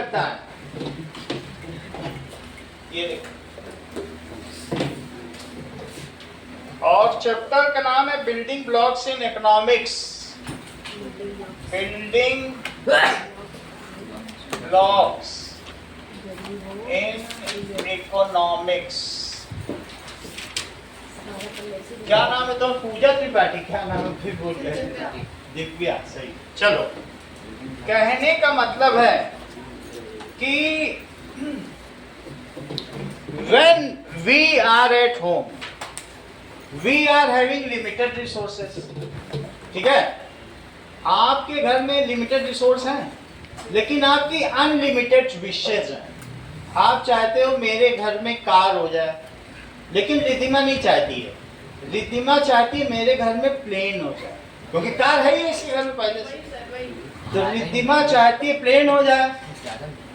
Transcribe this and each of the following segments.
करता है, ये देखो, और चैप्टर का नाम है building blocks in economics. Building blocks in economics. क्या नाम है तो पूजा त्रिपाठी, क्या नाम है फिर बोल रहे? दिव्या, सही। चलो, कहने का मतलब है कि when we are at home we are having limited resources, ठीक है? आपके घर में लिमिटेड रिसोर्स हैं, लेकिन आपकी अनलिमिटेड विशेष हैं। आप चाहते हो मेरे घर में कार हो जाए, लेकिन रिद्धिमा नहीं चाहती है। रिद्धिमा चाहती है मेरे घर में प्लेन हो जाए, क्योंकि कार है ही इसके घर में पहले से। तो रिद्धिमा चाहती है प्लेन हो जाए,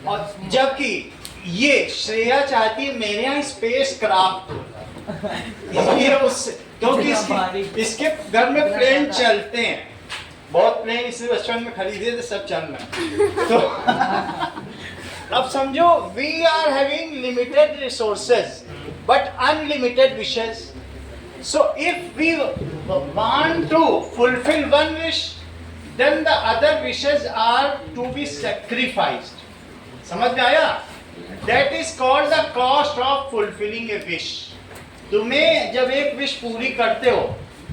और जबकि ये श्रेया चाहती है मेरे यहाँ स्पेस क्राफ्ट हो। ये उससे, क्योंकि इसके घर में प्लेन चलते हैं, बहुत प्लेन इस बचपन में खरीदे थे, सब चल रहे। तो अब समझो, we are having limited resources but unlimited wishes. So if we want to fulfill one wish, then the other wishes are to be sacrificed. समझ में आया? That is called the cost of fulfilling a wish. तुम्हें जब एक wish पूरी करते हो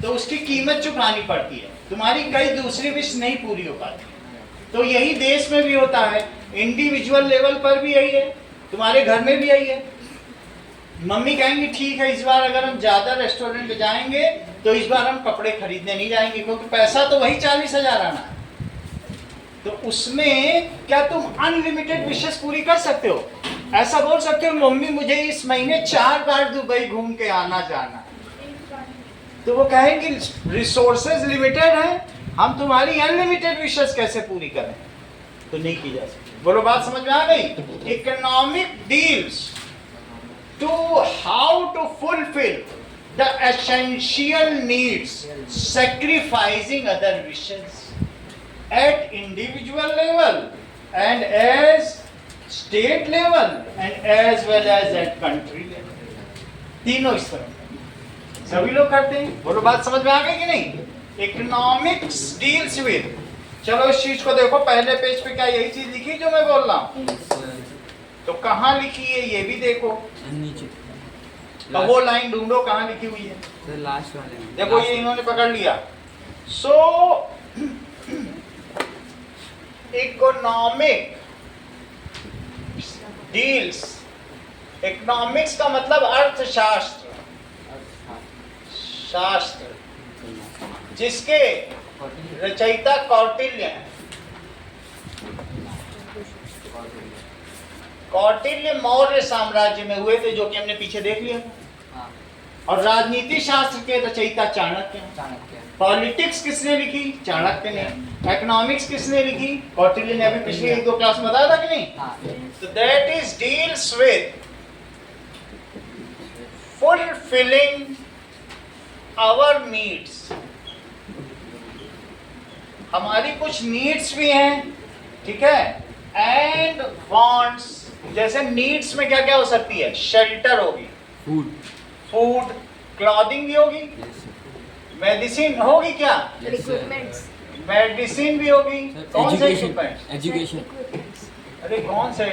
तो उसकी कीमत चुकानी पड़ती है। तुम्हारी कई दूसरी विश नहीं पूरी हो पाती। तो यही देश में भी होता है, इंडिविजुअल लेवल पर भी यही है, तुम्हारे घर में भी यही है। मम्मी कहेंगी ठीक है, इस बार अगर हम ज्यादा रेस्टोरेंट में जाएंगे तो इस बार हम कपड़े खरीदने नहीं जाएंगे, क्योंकि पैसा तो वही 40,000 आना है। तो उसमें क्या तुम अनलिमिटेड विशेस पूरी कर सकते हो? ऐसा बोल सकते हो मम्मी मुझे इस महीने 4 बार दुबई घूम के आना जाना, तो वो कहेंगे रिसोर्सेज लिमिटेड हैं, हम तुम्हारी अनलिमिटेड विशेस कैसे पूरी करें? तो नहीं की जा सकती। बोलो, बात समझ में आ गई? Economic deals to how to fulfill the essential needs, sacrificing other wishes at individual level and as state level and as well as at country level. तीनों इस तरह सभी लोग करते हैं। बोलो, बात समझ में आ गई कि नहीं? इकोनॉमिक्स डील्स विद, चलो इस चीज को देखो, पहले पेज पे क्या यही चीज लिखी जो मैं बोल रहा हूँ? तो कहाँ लिखी है ये भी देखो, नीचे। तो वो लाइन ढूंढो कहाँ लिखी हुई है। तो लास्ट वाले में देखो ये इन्होंने पकड़ लिया। सो इकोनॉमिक डील्स, इकोनॉमिक्स का मतलब अर्थशास्त्र, शास्त्र, जिसके रचयिता कौटिल्य हैं। कौटिल्य मौर्य साम्राज्य में हुए थे, जो कि हमने पीछे देख लिया। और राजनीति शास्त्र के रचयिता चाणक्य हैं। पॉलिटिक्स किसने लिखी? चाणक्य ने। इकोनॉमिक्स किसने लिखी? कौटिल्य ने। अभी पिछले 1-2 क्लास में बताया था कि नहीं? तो that is deals with fulfilling our needs. हमारी कुछ नीड्स भी हैं, ठीक है, एंड वांट्स। जैसे नीड्स में क्या क्या हो सकती है? शेल्टर होगी, फूड, क्लॉथिंग भी होगी, मेडिसिन होगी, क्या मेडिसिन भी होगी, कौन से इक्विपमेंट? एजुकेशन। अरे कौन से?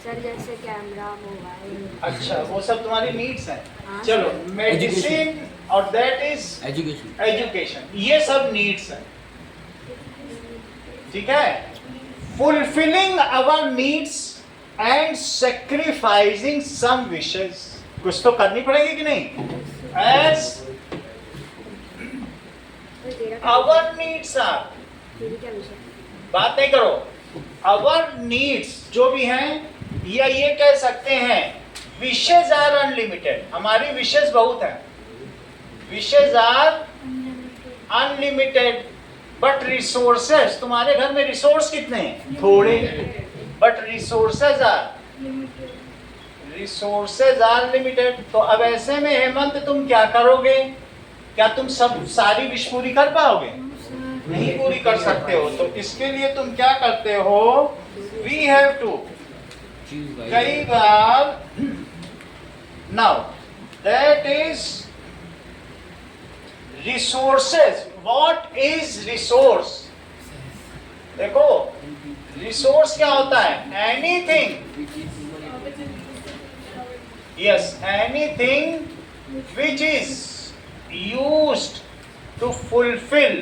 सर जैसे कैमरा, मोबाइल। अच्छा, वो सब तुम्हारी नीड्स हैं। चलो, मेडिसिन और दैट इज एजुकेशन, ये सब नीड्स हैं, ठीक है। Fulfilling our needs and sacrificing some wishes, कुछ तो करनी पड़ेगी कि नहीं? एज आवर नीड्स आर, बात नहीं करो, आवर नीड्स जो भी हैं, या ये कह सकते हैं विशेस आर अनलिमिटेड। हमारी विशेस बहुत हैं, wishes are unlimited, but resources, तुम्हारे घर में रिसोर्स कितने हैं? थोड़े, बट रिसोर्सेज आर लिमिटेड। तो अब ऐसे में हेमंत तुम क्या करोगे? क्या तुम सब सारी विश पूरी कर पाओगे? नहीं पूरी कर सकते हो। तो इसके लिए तुम क्या करते हो? वी हैव टू कई बार now that is resources. What is resource? देखो रिसोर्स क्या होता है? Anything, yes, anything which is used to fulfil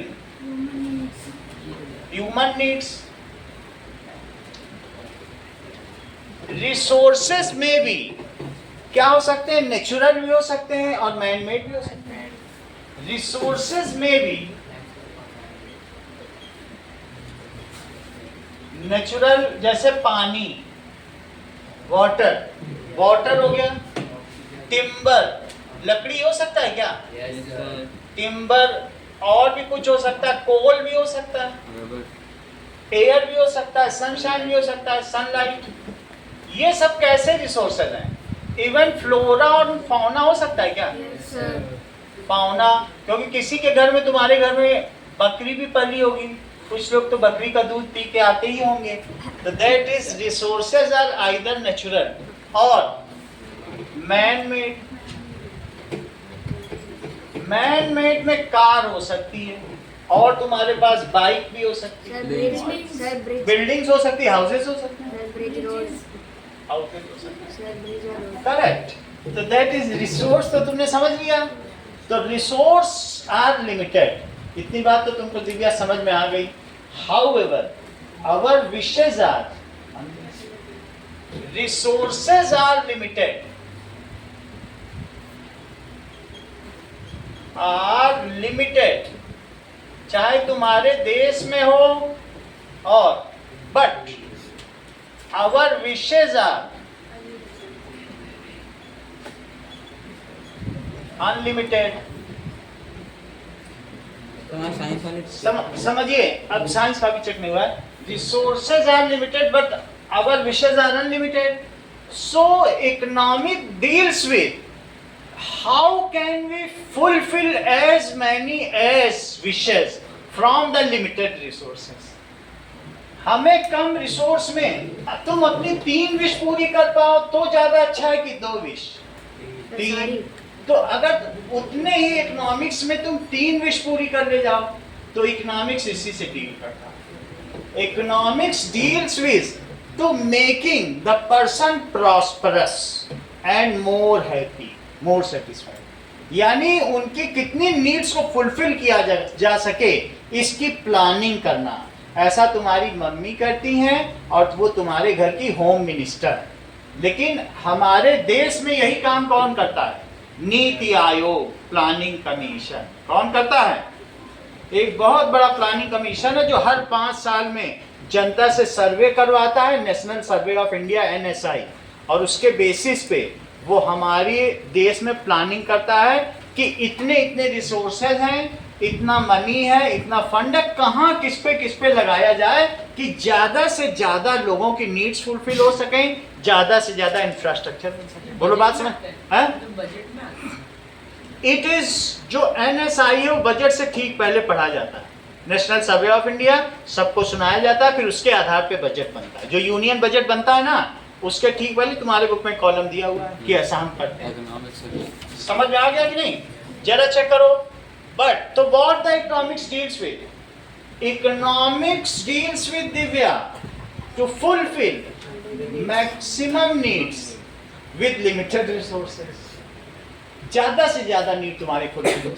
human needs. Resources में भी क्या हो सकते हैं? नेचुरल भी हो सकते हैं और मैन मेड भी हो सकते हैं. रिसोर्सेस में भी नेचुरल जैसे पानी, वाटर, वाटर हो गया. टिम्बर, लकड़ी हो सकता है क्या? टिम्बर, और भी कुछ हो सकता है. कोल भी हो सकता है, एयर भी हो सकता है, सनशाइन भी हो सकता है, सनलाइट. ये सब कैसे रिसोर्सेज हैं? इवन फ्लोरा और फाउना हो सकता है क्या? फाउना, क्योंकि किसी के घर में, तुम्हारे घर में बकरी भी पली होगी, कुछ लोग तो बकरी का दूध पी के आते ही होंगे. तो that is resources are either natural और मैन मेड. मैन मेड में कार हो सकती है और तुम्हारे पास बाइक भी हो सकती है, बिल्डिंग्स हो सकती है, हाउसेस हो सकते हैं, हाउसेस हो सकते हैं. करेक्ट. तो दैट इज रिसोर्स. तो तुमने समझ लिया. तो रिसोर्स आर लिमिटेड. इतनी बात तो तुमको दिव्या समझ में आ गई. However our wishes are, resources are limited, are limited, चाहे तुम्हारे देश में हो और, but our wishes are unlimited. समझिए, अब साइंस का भी चेक नहीं हुआ है. Resources are limited but our wishes are unlimited. So economic deals with how can we fulfil as many as wishes from the limited resources. हमें कम resource में तुम अपनी 3 विश पूरी कर पाओ तो ज्यादा अच्छा है कि 2 विश? 3. तो अगर उतने ही इकोनॉमिक्स में तुम 3 विश पूरी कर ले जाओ तो इकोनॉमिक्स इसी से डील करता है. Economics deals with two making the person prosperous and more happy, more satisfied. यानी उनकी कितनी नीड्स को फुलफिल किया जा सके इसकी प्लानिंग करना. ऐसा तुम्हारी मम्मी करती हैं और वो तुम्हारे घर की होम मिनिस्टर है. लेकिन हमारे देश में यही काम कौन करता है? NITI Aayog, planning commission. कौन करता है? एक बहुत बड़ा प्लानिंग कमीशन है जो हर 5 साल में जनता से सर्वे करवाता है, national survey of India NSI, और उसके बेसिस पे वो हमारे देश में प्लानिंग करता है कि इतने इतने रिसोर्सेज हैं, इतना मनी है, इतना फंड है, कहाँ किस पे लगाया जाए कि ज़्यादा से ज़्यादा लोगों की नीड्स फुलफिल हो सकें, ज़्यादा से ज़्यादा इंफ्रास्ट्रक्चर बन सके. बोलो बात समझ है? इट इज जो NSI है वो बजट से ठीक पहले पढ़ा जाता है. नेशनल सर्वे ऑफ इंडिया सबको सुनाया जाता है, फिर उसके आधार पे बजट बनता है. जो यूनियन बजट बनता है ना, उसके ठीक पहले तुम्हारे बुक में कॉलम दिया हुआ है कि ऐसा हम करते हैं. समझ में आ गया कि नहीं? जरा चेक करो. बट तो what the economics deals with? Economics deals with दिव्या to fulfil maximum needs with limited resources. ज्यादा से ज्यादा नीड तुम्हारे फुलफिल हो.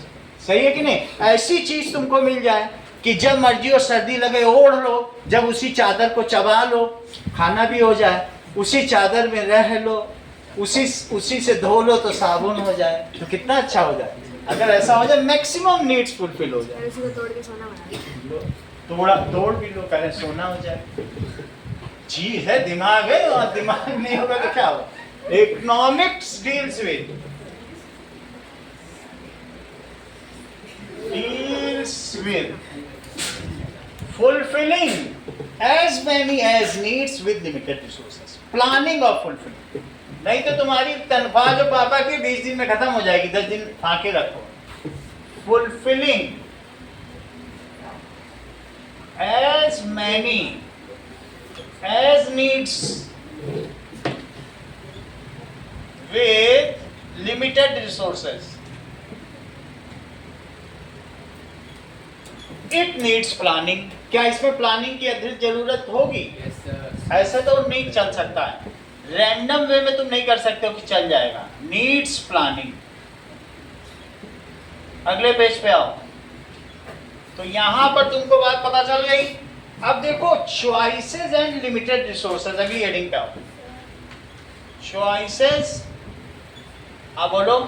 सही है कि नहीं? ऐसी चीज तुमको मिल जाए कि जब मर्जी हो सर्दी लगे ओढ़ लो, जब उसी चादर को चबा लो, खाना भी हो जाए, उसी चादर में रह लो, उसी से धो लो तो साबुन हो जाए, तो कितना अच्छा हो जाए. अगर ऐसा हो जाए मैक्सिमम नीड्स फुलफिल हो जाए. तोड़ के सोना बना तोड़ भी लो, करें सोना हो जाए. चीज है, दिमाग है, और दिमाग नहीं होगा तो क्या होगा? Economics deals with fulfilling as many as needs with limited resources. Planning of fulfilling. नहीं तो तुम्हारी तनख्वाह जो पापा की 20 दिन में खत्म हो जाएगी, 10 दिन फाके रखो. Fulfilling as many as needs resources. It needs planning. क्या इसमें प्लानिंग की अधिक जरूरत होगी? ऐसे तो नहीं चल सकता है, रैंडम वे में तुम नहीं कर सकते हो कि चल जाएगा. Needs planning. अगले पेज पे आओ. तो यहां पर तुमको बात पता चल गई. अब देखो चॉइसेस एंड लिमिटेड रिसोर्सेज. अगली हेडिंग पे आओ. चॉइसेस. अब बोलो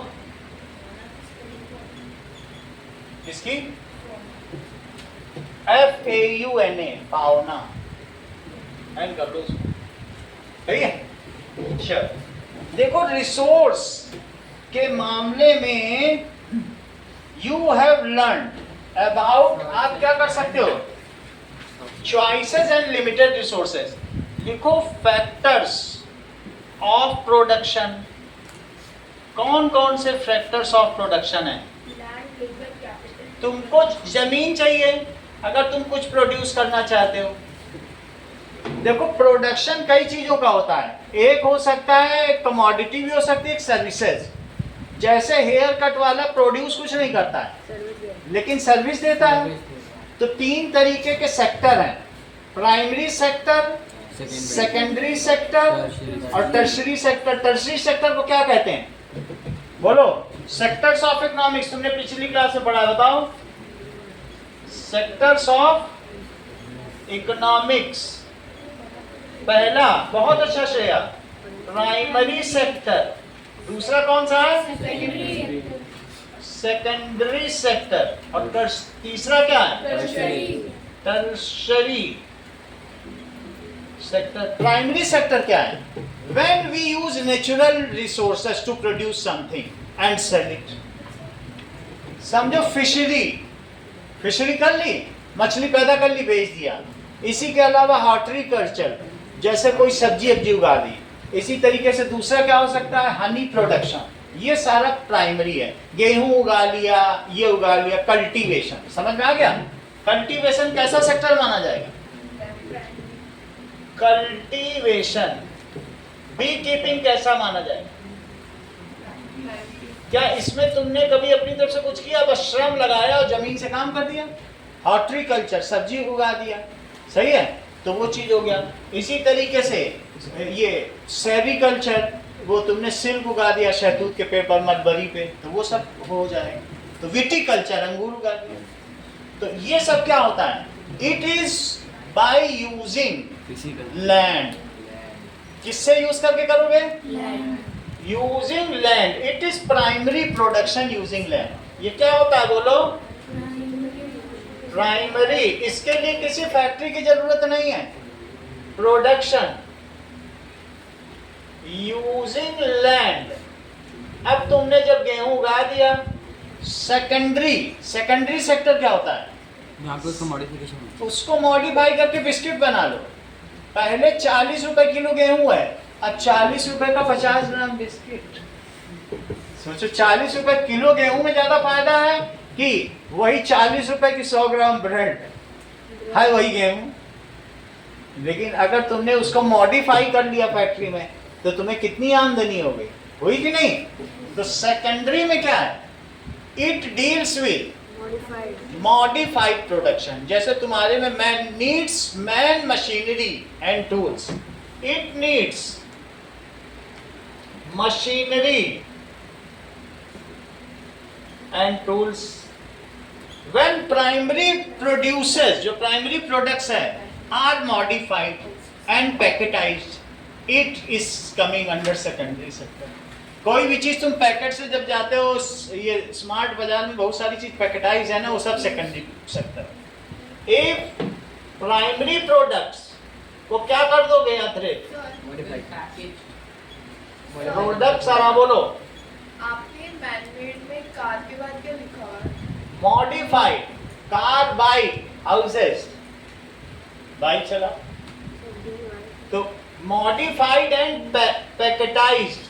किसकी? FAUNA, fauna. एंड कर लो इसको. सही है. अच्छा देखो रिसोर्स के मामले में यू हैव लर्न अबाउट. आप क्या कर सकते हो? Choices and limited resources. लिखो फैक्टर्स ऑफ प्रोडक्शन. कौन कौन से फैक्टर्स ऑफ प्रोडक्शन है? तुमको जमीन चाहिए अगर तुम कुछ प्रोड्यूस करना चाहते हो. देखो प्रोडक्शन कई चीजों का होता है. एक हो सकता है कमोडिटी, भी हो सकती है एक सर्विसेज. जैसे हेयर कट वाला प्रोड्यूस कुछ नहीं करता है लेकिन सर्विस देता है. तो तीन तरीके के सेक्टर हैं. प्राइमरी सेक्टर, सेकेंडरी सेक्टर और टर्शरी सेक्टर. टर्शरी सेक्टर को क्या कहते हैं? बोलो. Sectors of economics. तुमने पिछली क्लास में पढ़ा, बताओ. Sectors of economics. पहला बहुत अच्छा श्रेया, प्राइमरी सेक्टर. दूसरा कौन सा है? Secondary sector. और तीसरा क्या है? Tertiary sector. प्राइमरी सेक्टर क्या है? When we use natural resources to produce something and sell it. समझो फिशरी. फिशरी कर ली, मछली पैदा कर ली, बेच दिया. इसी के अलावा हॉर्टिकल्चर, जैसे कोई सब्जी अब्जी उगा दी. इसी तरीके से दूसरा क्या हो सकता है? Honey production. ये सारा प्राइमरी है. गेहूं उगा लिया, ये उगा लिया. कल्टीवेशन. समझ में आ गया? कल्टीवेशन कैसा सेक्टर माना जाएगा? कल्टीवेशन. बी कीपिंग कैसा माना जाएगा? क्या इसमें तुमने कभी अपनी तरफ से कुछ किया? बस श्रम लगाया और जमीन से काम कर दिया. हॉर्टिकल्चर, सब्जी उगा दिया. सही है, तो वो चीज हो गया. इसी तरीके से ये सेरिकल्चर, वो तुमने सिल्क उगा दिया शहतूत के पेड़ पर, मलबरी पे, तो वो सब हो जाएगा. तो विटिकल्चर, अंगूर उगा दिया. तो ये सब क्या होता है? It is by using land. किससे यूज करके करोगे? Using land. It is primary production using land. ये क्या होता है? बोलो. प्राइमरी. इसके लिए किसी फैक्ट्री की जरूरत नहीं है. Production using land. अब तुमने जब गेहूं उगा दिया. सेकेंडरी. सेकेंडरी सेक्टर क्या होता है? यहाँ पे उसका मॉडिफिकेशन. उसको मॉडिफाई करके बिस्किट बना लो. पहले 40 रुपए किलो गेहूं है, अब 40 रुपए का 50 ग्राम बिस्किट. सोचो 40 रुपए किलो गेहूं में ज्यादा फायदा है कि वही 40 रुपए की 100 ग्राम ब्रेड है, वही गेहूं. लेकिन अगर तुमने उसको मॉडिफाई कर लिया फैक्ट्री में तो तुम्हें कितनी आमदनी हो गई? हुई कि नहीं? तो सेकेंडरी में क्या है? It deals with modified production. जैसे तुम्हारे में man needs man, machinery and tools. It needs machinery and tools. When primary producers, जो प्राइमरी प्रोडक्ट्स है, are modified and packetised, it is coming under secondary sector. कोई भी चीज तुम packet से जब जाते हो, ये स्मार्ट बाजार में बहुत सारी चीज पैकेटाइज है ना, वो सब secondary sector. If primary products को क्या कर दोगे? प्रोडक्ट सारा बोलो. आपके मैनमेड में कार के बाद क्या लिखा हुआ है? Modified. Car, bike, houses. Bike चला तो मॉडिफाइड एंड पैकेटाइज्ड.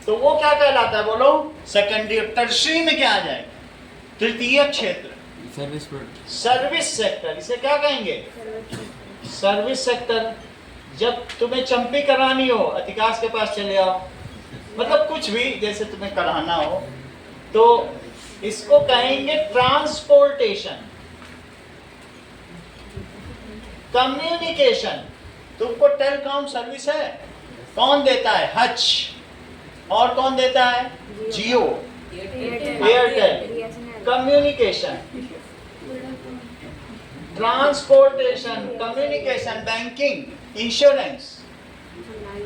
तो वो क्या कहलाता है? बोलो. सेकेंडरी. टर्शरी में क्या आ जाएगा? तृतीय क्षेत्र. Service sector. इसे क्या कहेंगे? Service sector. जब तुम्हें चंपी करानी हो, अधिकांश के पास चले आओ. मतलब कुछ भी जैसे तुम्हें कराना हो तो इसको कहेंगे ट्रांसपोर्टेशन। कम्युनिकेशन, तुमको टेलीकॉम सर्विस है, कौन देता है? हच। और कौन देता है? Jio, Airtel. Communication, transportation, communication, banking, insurance,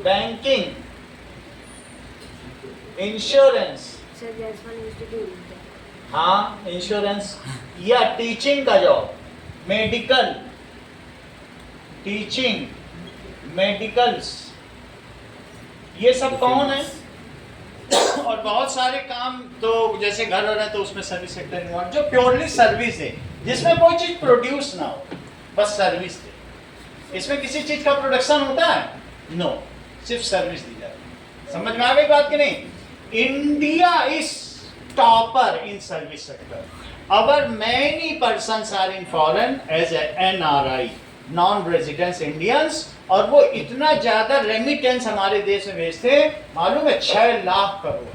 banking, insurance, हाँ इंश्योरेंस, या टीचिंग का जॉब, मेडिकल, टीचिंग, मेडिकल्स, ये सब कौन है? और बहुत सारे काम तो जैसे घर हो रहे हैं तो उसमें सर्विस सेक्टर इन्वॉल्व, जो प्योरली सर्विस है, जिसमें कोई चीज प्रोड्यूस ना हो, बस सर्विस दे। इसमें किसी चीज का प्रोडक्शन होता है? नो, सिर्फ सर्विस दी जाती है। समझ में आ गई बात कि नहीं? India is topper in service sector. Our many persons are in foreign as NRI, non residence Indians, और वो इतना ज्यादा रेमिटेंस हमारे देश में भेजते हैं, मालूम है? 6 लाख करोड़।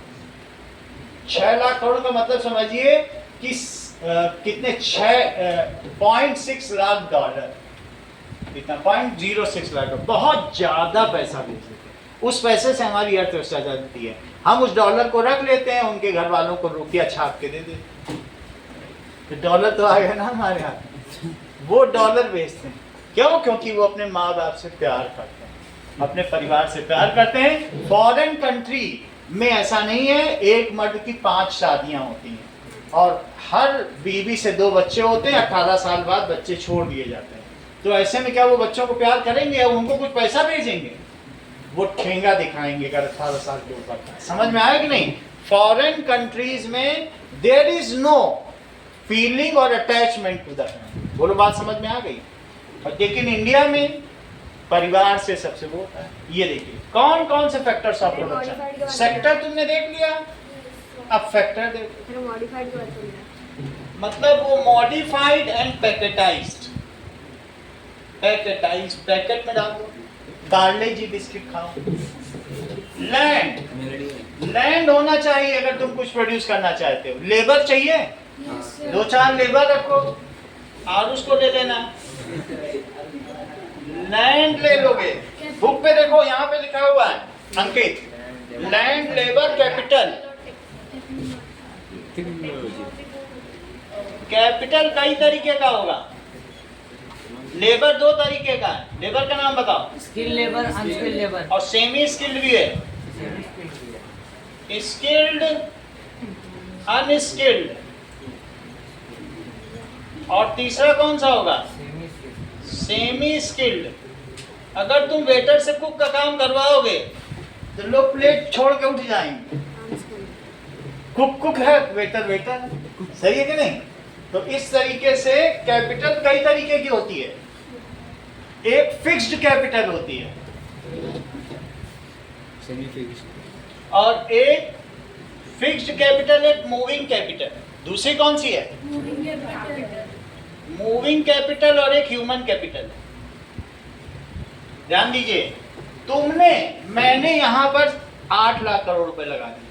6 लाख करोड़ का मतलब समझिए कि कितने 6.6 लाख डॉलर, कितना 0.06 लाख, बहुत ज्यादा पैसा भेजते हैं। उस पैसे से हमारी अर्थव्यवस्था चलती है। हम उस डॉलर को रख लेते हैं, उनके घर वालों को रुपया छाप के दे देते, तो डॉलर तो आ गया ना हमारे हाथ। वो डॉलर भेजते हैं, क्यों? क्योंकि वो अपने माँ बाप से प्यार करते हैं, अपने परिवार से प्यार करते हैं। फॉरेन कंट्री में ऐसा नहीं है, एक मर्द की 5 शादियां होती हैं और हर बीवी से 2 बच्चे होते हैं। 18 साल बाद बच्चे छोड़ दिए जाते हैं। तो ऐसे में क्या वो बच्चों को प्यार करेंगे या उनको कुछ पैसा भेजेंगे? वो ठेंगा दिखाएंगे अगर 18 साल के ऊपर का। समझ में आया कि नहीं? फॉरेन कंट्रीज में देयर इज नो फीलिंग और अटैचमेंट टू द फैमिली। बोलो बात समझ में आ गई? और लेकिन इंडिया में परिवार से सबसे वो है। ये देखिए कौन कौन से फैक्टर्स ऑफ प्रोडक्शन। सेक्टर तुमने देख लिया, अब फैक्टर देखो। मॉडिफाइड के बात कर रहे हैं। मतलब वो मॉडिफाइड एंड पैकेटाइज्ड। पैकेटाइज्ड, पैकेट में डाल दो। पार्ले जी बिस्किट खाओ। लैंड होना चाहिए अगर तुम कुछ प्रोड्यूस करना चाहते हो। लेबर चाहिए, 2-4 लेबर रखो और उसको ले लेना। लैंड ले लोगे, बुक पे देखो यहाँ पे लिखा हुआ है अंकित, लैंड लेबर कैपिटल। कैपिटल कई तरीके का होगा, लेबर 2 तरीके का है। लेबर का नाम बताओ। स्किल लेबर, अनस्किल्ड लेबर और सेमी स्किल्ड भी है, स्किल्ड, अनस्किल्ड, और तीसरा कौन सा होगा? Semi skilled. अगर तुम वेटर से कुक का काम करवाओगे तो लोग प्लेट छोड़ के उठ जाएंगे। कुक है, वेटर वेटर, सही है कि नहीं? तो इस तरीके से कैपिटल कई तरीके की होती है। एक फिक्स्ड कैपिटल होती है सेमी फिक्स्ड, और एक फिक्स्ड कैपिटल, एक मूविंग कैपिटल। दूसरी कौन सी है? मूविंग कैपिटल और एक ह्यूमन कैपिटल। ध्यान दीजिए, मैंने यहां पर 8 लाख करोड़ रुपए लगा दिए।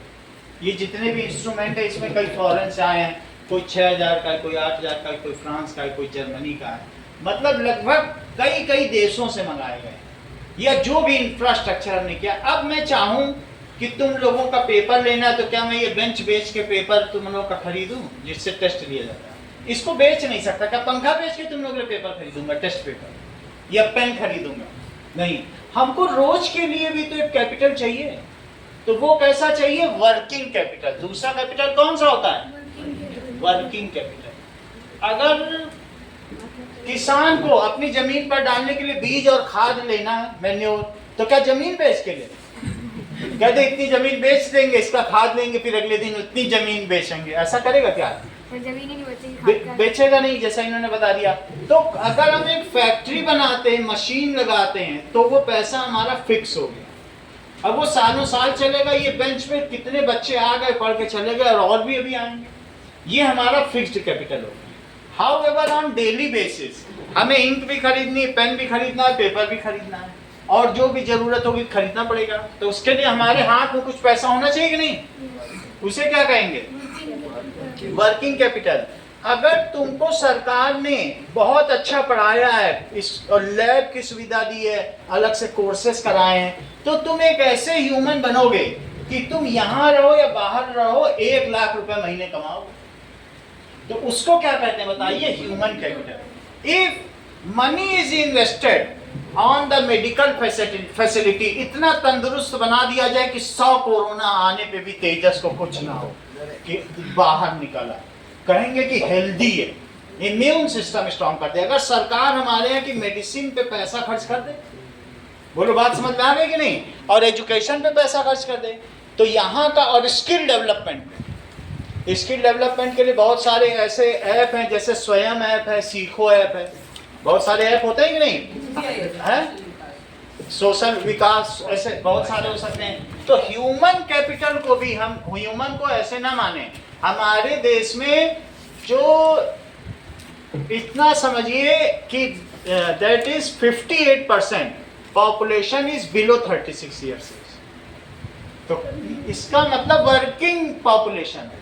ये जितने भी इंस्ट्रूमेंट है इसमें कई फॉरेन से आए हैं, कोई 6000 का, कोई 8000 का, कोई फ्रांस का, कोई जर्मनी का है। मतलब लगभग कई देशों से मंगाए गए, या जो भी इंफ्रास्ट्रक्चर हमने किया। अब मैं चाहूं कि तुम लोगों का पेपर लेना है तो क्या मैं ये बेंच बेच के पेपर तुम लोगों का खरीदूं जिससे टेस्ट लिया जाता है? इसको बेच नहीं सकता। क्या पंखा बेच के तुम लोगों के पेपर खरीदूंगा, टेस्ट पेपर, या पेन खरीदूंगा? नहीं। हमको रोज के लिए भी तो एक कैपिटल चाहिए, तो वो कैसा चाहिए? Working capital. दूसरा कैपिटल कौन सा होता है? Working capital. अगर किसान को अपनी जमीन पर डालने के लिए बीज और खाद लेना है, मैन्योर, तो क्या जमीन बेच के ले? कहते इतनी जमीन बेच देंगे, इसका खाद लेंगे, फिर अगले दिन उतनी जमीन बेचेंगे। ऐसा करेगा क्या? जमीन ही नहीं बचेगी, बेचेगा नहीं, जैसा इन्होंने बता दिया। तो अगर हम एक फैक्ट्री बनाते हैं, मशीन लगाते हैं, तो वो पैसा हमारा फिक्स हो गया। अब वो सालों साल चलेगा। ये बेंच पे कितने बच्चे आ गए, पढ़ के चले गए, और भी अभी आएंगे। ये हमारा फिक्स्ड कैपिटल हो गया। हाउएवर ऑन डेली बेसिस हमें इंक भी खरीदनी है, पेन भी खरीदना है, पेपर भी खरीदना है, और जो भी जरूरत होगी खरीदना पड़ेगा। तो उसके लिए हमारे हाथ में कुछ पैसा होना चाहिए कि नहीं? उसे क्या कहेंगे? Working capital. अगर तुमको सरकार ने बहुत अच्छा पढ़ाया है, इस और लैब की सुविधा दी है, अलग से कोर्सेज कराए हैं, तो तुम एक ऐसे ह्यूमन बनोगे कि तुम यहाँ रहो या बाहर रहो 1 लाख रुपए महीने कमाओगे। तो उसको क्या कहते हैं बताइए? Human capital. If money is invested on the medical facility, इतना तंदुरुस्त बना दिया जाए कि 100 कोरोना आने पे भी तेजस को कुछ ना हो, कि बाहर निकला, कहेंगे कि हेल्दी है, इम्यून सिस्टम स्ट्रॉन्ग कर दे। अगर सरकार हमारे यहाँ की मेडिसिन पे पैसा खर्च कर दे, बोलो बात समझ में आ गई कि नहीं, और एजुकेशन पे पैसा खर्च कर दे, तो यहाँ का, और स्किल डेवलपमेंट पे, स्किल डेवलपमेंट के लिए बहुत सारे ऐसे ऐप हैं, जैसे स्वयं ऐप है, सीखो ऐप है, बहुत सारे ऐप होते हैं कि नहीं है, सोशल विकास, ऐसे बहुत सारे हो सकते हैं। तो ह्यूमन कैपिटल को भी हम ह्यूमन को ऐसे ना माने। हमारे देश में जो इतना समझिए कि that is 58% population is below 36 years, तो इसका मतलब वर्किंग पॉपुलेशन है।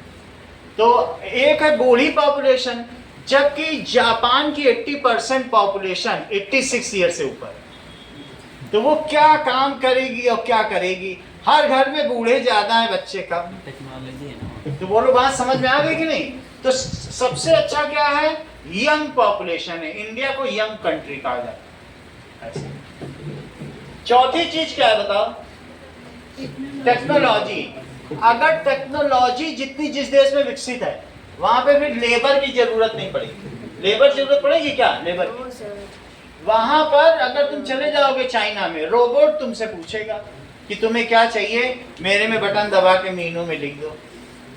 तो एक है बूढ़ी पॉपुलेशन, जबकि जापान की 80% पॉपुलेशन 86 ईयर से ऊपर है। तो वो क्या काम करेगी और क्या करेगी? हर घर में बूढ़े ज्यादा हैं, बच्चे कम। टेक्नोलॉजी है ना। तो बोलो बात समझ में आ गई कि नहीं? तो सबसे अच्छा क्या है? यंग पॉपुलेशन है। इंडिया को यंग कंट्री कहा जाता है। चौथी चीज क्या है बताओ? टेक्नोलॉजी। अगर टेक्नोलॉजी जितनी जिस देश में विकसित है, वहां पे फिर लेबर की जरूरत नहीं पड़ेगी। लेबर जरूरत पड़ेगी क्या? लेबर की। वहां पर अगर तुम चले जाओगे चाइना में, रोबोट तुमसे पूछेगा कि तुम्हें क्या चाहिए, मेरे में बटन दबा के मीनू में लिख दो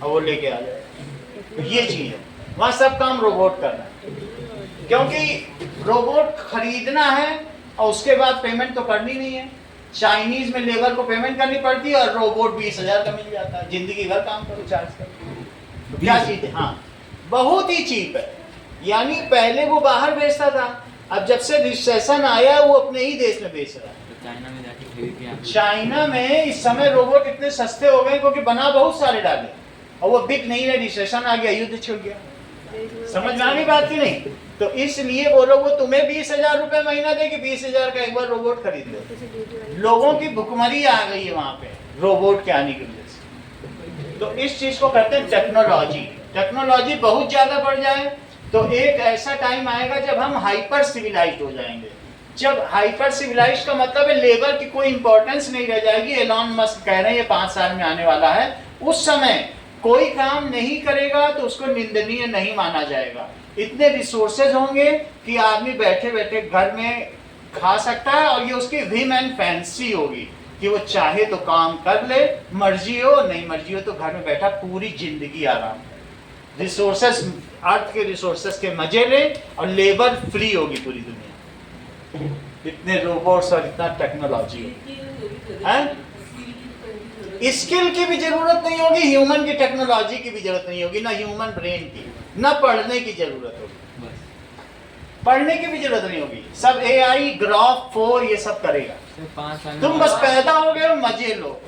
और वो लेके आ जाएगा। तो ये चीज है, वहां सब काम रोबोट करना है, क्योंकि रोबोट खरीदना है और उसके बाद पेमेंट तो करनी नहीं है। चाइनीज में लेबर को पेमेंट करनी पड़ती है और रोबोट 20,000 का मिल जाता है, जिंदगी भर काम करो चार्ज करो। तो क्या चीज है? हाँ, बहुत ही चीप है। यानी पहले वो बाहर बेचता था, अब जब से रिसेशन आया वो अपने ही देश में बेच रहा है। तो चाइना में जाके खरीद के आप चाइना में इस समय रोबोट इतने सस्ते हो गए क्योंकि बना बहुत सारे डाले और वो बिक नहीं रहे, रिसेशन आ गया, युद्ध छिड़ गया। समझ में आनी बात की नहीं? तो इसलिए बोलो वो तुम्हें 20,000 रुपए महीना दे कि 20,000 का एक बार रोबोट खरीद लो। लोगों की भुखमरी आ गई है वहां पे रोबोट के आने की वजह से। तो इस चीज को कहते हैं टेक्नोलॉजी। टेक्नोलॉजी बहुत ज्यादा बढ़ जाए तो एक ऐसा टाइम आएगा जब हम हाइपर सिविलाइज्ड हो जाएंगे। जब हाइपर सिविलाइज्ड का मतलब है लेबर की कोई इंपॉर्टेंस नहीं रह जाएगी। एलॉन मस्क कह रहे हैं ये 5 साल में आने वाला है। उस समय कोई काम नहीं करेगा तो उसको निंदनीय नहीं माना जाएगा। इतने रिसोर्सेज होंगे कि आदमी बैठे बैठे घर में खा सकता है और ये उसकी विम एंड फैंसी होगी कि वो चाहे तो काम कर ले, मर्जी हो नहीं मर्जी हो तो घर में बैठा पूरी जिंदगी आराम है। रिसोर्सेस, अर्थ के रिसोर्सेस के मजे ले और लेबर फ्री होगी पूरी दुनिया। इतने रोबोट्स और इतना टेक्नोलॉजी है। स्किल की भी जरूरत नहीं होगी, ह्यूमन की टेक्नोलॉजी की भी जरूरत नहीं होगी, ना ह्यूमन ब्रेन की, ना पढ़ने की जरूरत होगी। पढ़ने की भी जरूरत नहीं होगी, सब AI, ग्राफ 4 ये सब करेगा। सर 5 साल में तुम बस पैदा हो गए और मजे लो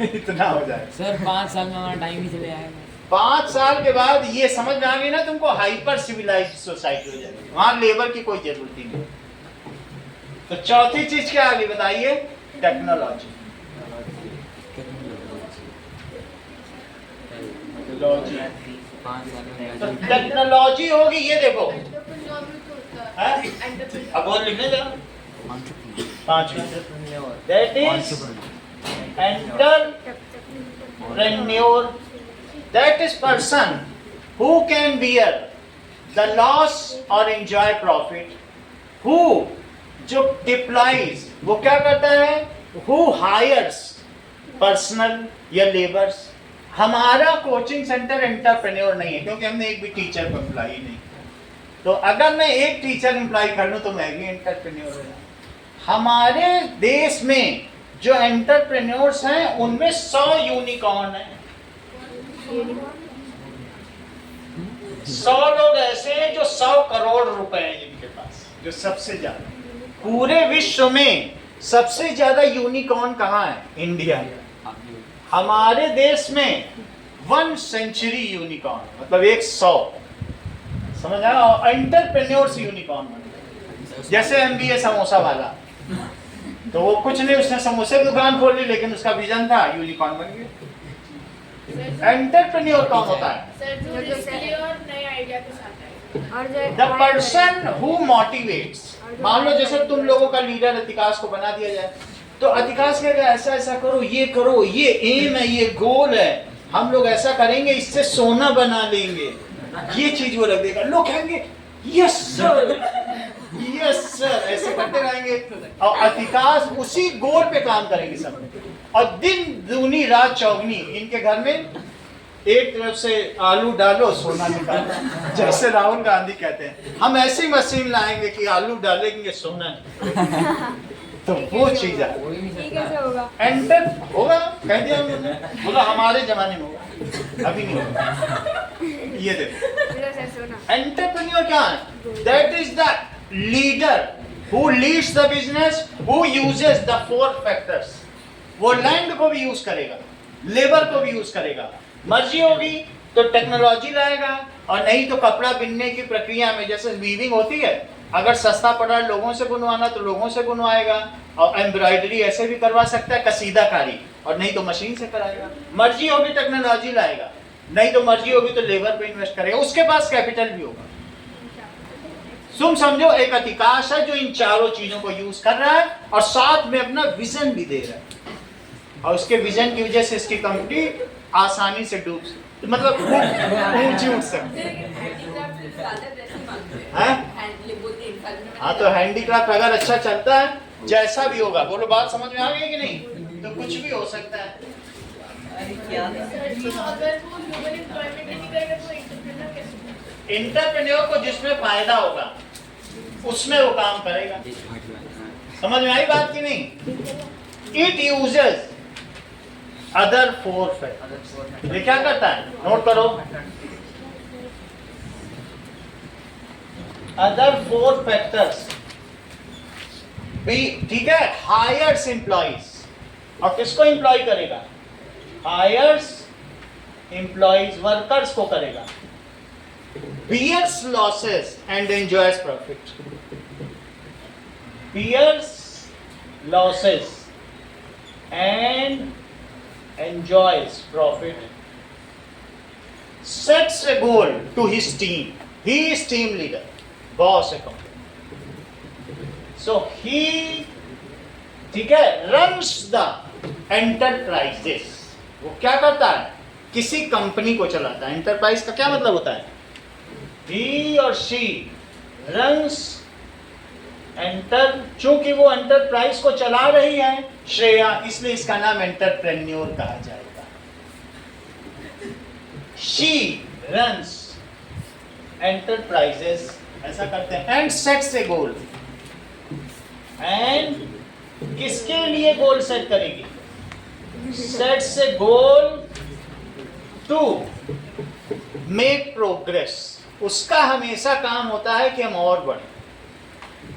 इतना हो जाए। सर 5 साल में हमारा टाइम ही चले आएगा। 5 साल के बाद ये समझ में आ गई ना तुमको, हाइपर सिविलाइज्ड सोसाइटी हो जाएगी, वहां लेबर की कोई जरूरत ही नहीं। तो चौथी चीज क्या आगे बताइए? टेक्नोलॉजी। तो टेक्नोलॉजी होगी, ये देखो अब बोल लिखने जा 5 that is entrepreneur, that is person who can bear the loss और एंजॉय प्रॉफिट, हु जो डिप्लॉइज वो क्या करता है, हु हायर्स पर्सनल या लेबर्स। हमारा कोचिंग सेंटर एंटरप्रेन्योर नहीं है क्योंकि हमने एक भी टीचर को एम्प्लॉय नहीं। तो अगर मैं एक टीचर एम्प्लॉय कर लूं तो मैं भी एंटरप्रेन्योर हूं। हमारे देश में जो एंटरप्रेन्योर्स हैं उनमें 100 यूनिकॉर्न हैं। 100 लोग ऐसे हैं जो 100 करोड़ रुपए हैं जिनके पास, जो सबसे ज्यादा। पूरे विश्व में सबसे ज्यादा यूनिकॉर्न कहाँ है? इंडिया में। हमारे देश में 1 सेंचुरी यूनिकॉर्न, मतलब 100, समझ आया? और एंटरप्रेन्योर्स यूनिकॉर्न बने, जैसे MBA समोसा वाला, तो वो कुछ नहीं, उसने समोसे की दुकान खोल ली, लेकिन उसका विजन था, यूनिकॉर्न बन गया। एंटरप्रेन्योर कौन होता है? सर जो रिस्क ले और नए आइडिया के साथ आए। और जो द पर्सन हु मोटिवेट्स। मान लो जैसे तुम लोगों का लीडर अतिकाश को बना दिया जाए, तो अतिकाश कहेगा ऐसा ऐसा करो, ये एम है, ये गोल है, हम लोग ऐसा करेंगे, इससे सोना बना लेंगे, ये चीज वो रख देगा। लोग कहेंगे यस सर, यस सर, ऐसे करते रहेंगे, और अतिकाश उसी गोल पे काम करेंगे सब, और दिन दूनी रात चौगनी इनके घर में एक तरफ से आलू डालो सोना निकालो, जैसे राहुल गांधी कहते हैं, हम ऐसी मशीन लाएंगे कि आलू डालेंगे सोना तो वो चीज है। ये कैसे होगा? एंटर होगा, कह दिया उन्होंने, बोला हमारे जमाने में होगा, अभी नहीं होगा। ये देखो, बोलो सर सोना। एंटरप्रेन्योर क्या है? That is the leader who leads the business, who uses the 4 factors. वो लैंड को भी यूज करेगा, लेबर को भी यूज करेगा, मर्जी होगी तो टेक्नोलॉजी लाएगा, और नहीं तो कपड़ा बिनने की प्रक्रिया में जैसे वीविंग होती है, अगर सस्ता पड़ा लोगों से बुनवाना तो लोगों से बुनवाएगा, और एम्ब्रॉयडरी ऐसे भी करवा सकता है, कसीदाकारी, और नहीं तो मशीन से कराएगा। मर्जी होगी टेक्नोलॉजी लाएगा, नहीं तो मर्जी होगी तो लेबर पे इन्वेस्ट करेगा, उसके पास कैपिटल भी होगा। तुम समझो एक अतिकाश है जो इन चारों चीजों को यूज कर रहा है, और साथ में अपना विजन भी दे रहा है, और उसके विजन की वजह से इसकी कंपनी आसानी से डूब सकती, मतलब ऊंची उठ सकती है। हाँ, तो हैंडीक्राफ्ट अगर अच्छा चलता है, जैसा भी होगा, बोलो बात समझ में आ गई कि नहीं? तो कुछ भी हो सकता है। तो अगर वो ह्यूमन एम्प्लॉयमेंट नहीं करेगा तो एंटरप्रेन्योर कैसे? एंटरप्रेन्योर को जिसमें फायदा होगा उसमें वो काम करेगा। समझ में आई बात की नहीं? It uses other 4 factors. ये क्या करता है? नोट करो, अदर 4 फैक्टर्स भी, ठीक है? हायर्स एम्प्लॉइज, और किसको एम्प्लॉय करेगा? हायर्स एम्प्लॉइज, वर्कर्स को करेगा। Bears losses and enjoys profit. Bears losses and enjoys profit, sets a goal to his team. He is team leader, boss है company. So he, ठीक है, runs the enterprises. वो क्या करता है? किसी कंपनी को चलाता है। एंटरप्राइज का क्या मतलब होता है? He or she runs चूंकि वो एंटरप्राइज को चला रही है श्रेया, इसलिए इसका नाम एंटरप्रेन्योर कहा जाएगा। शी रन्स एंटरप्राइजेस, ऐसा करते हैं, and sets a goal. And किसके लिए गोल सेट करेगी? Sets a goal to make progress. उसका हमेशा काम होता है कि हम और बढ़े,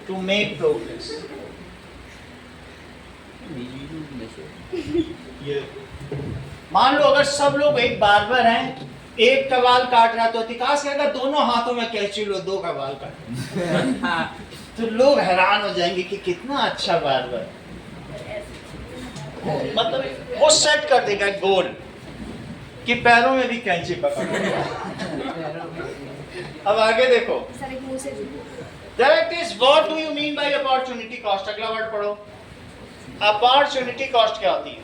टू मेक प्रोग्रेस। मान लो अगर सब लोग एक बार्बर हैं, एक का बाल काट रहा, तो अतिकाश कहेगा दोनों हाथों में कैंची लो, 2 का बाल काट। तो लोग हैरान हो जाएंगे कि कितना अच्छा बार्बर, मतलब वो सेट कर देगा गोल कि पैरों में भी कैंची पकड़। अब आगे देखो, सर एक मुंह से That is what do you mean by opportunity cost? अगला वर्ड पढ़ो। Opportunity cost क्या होती है?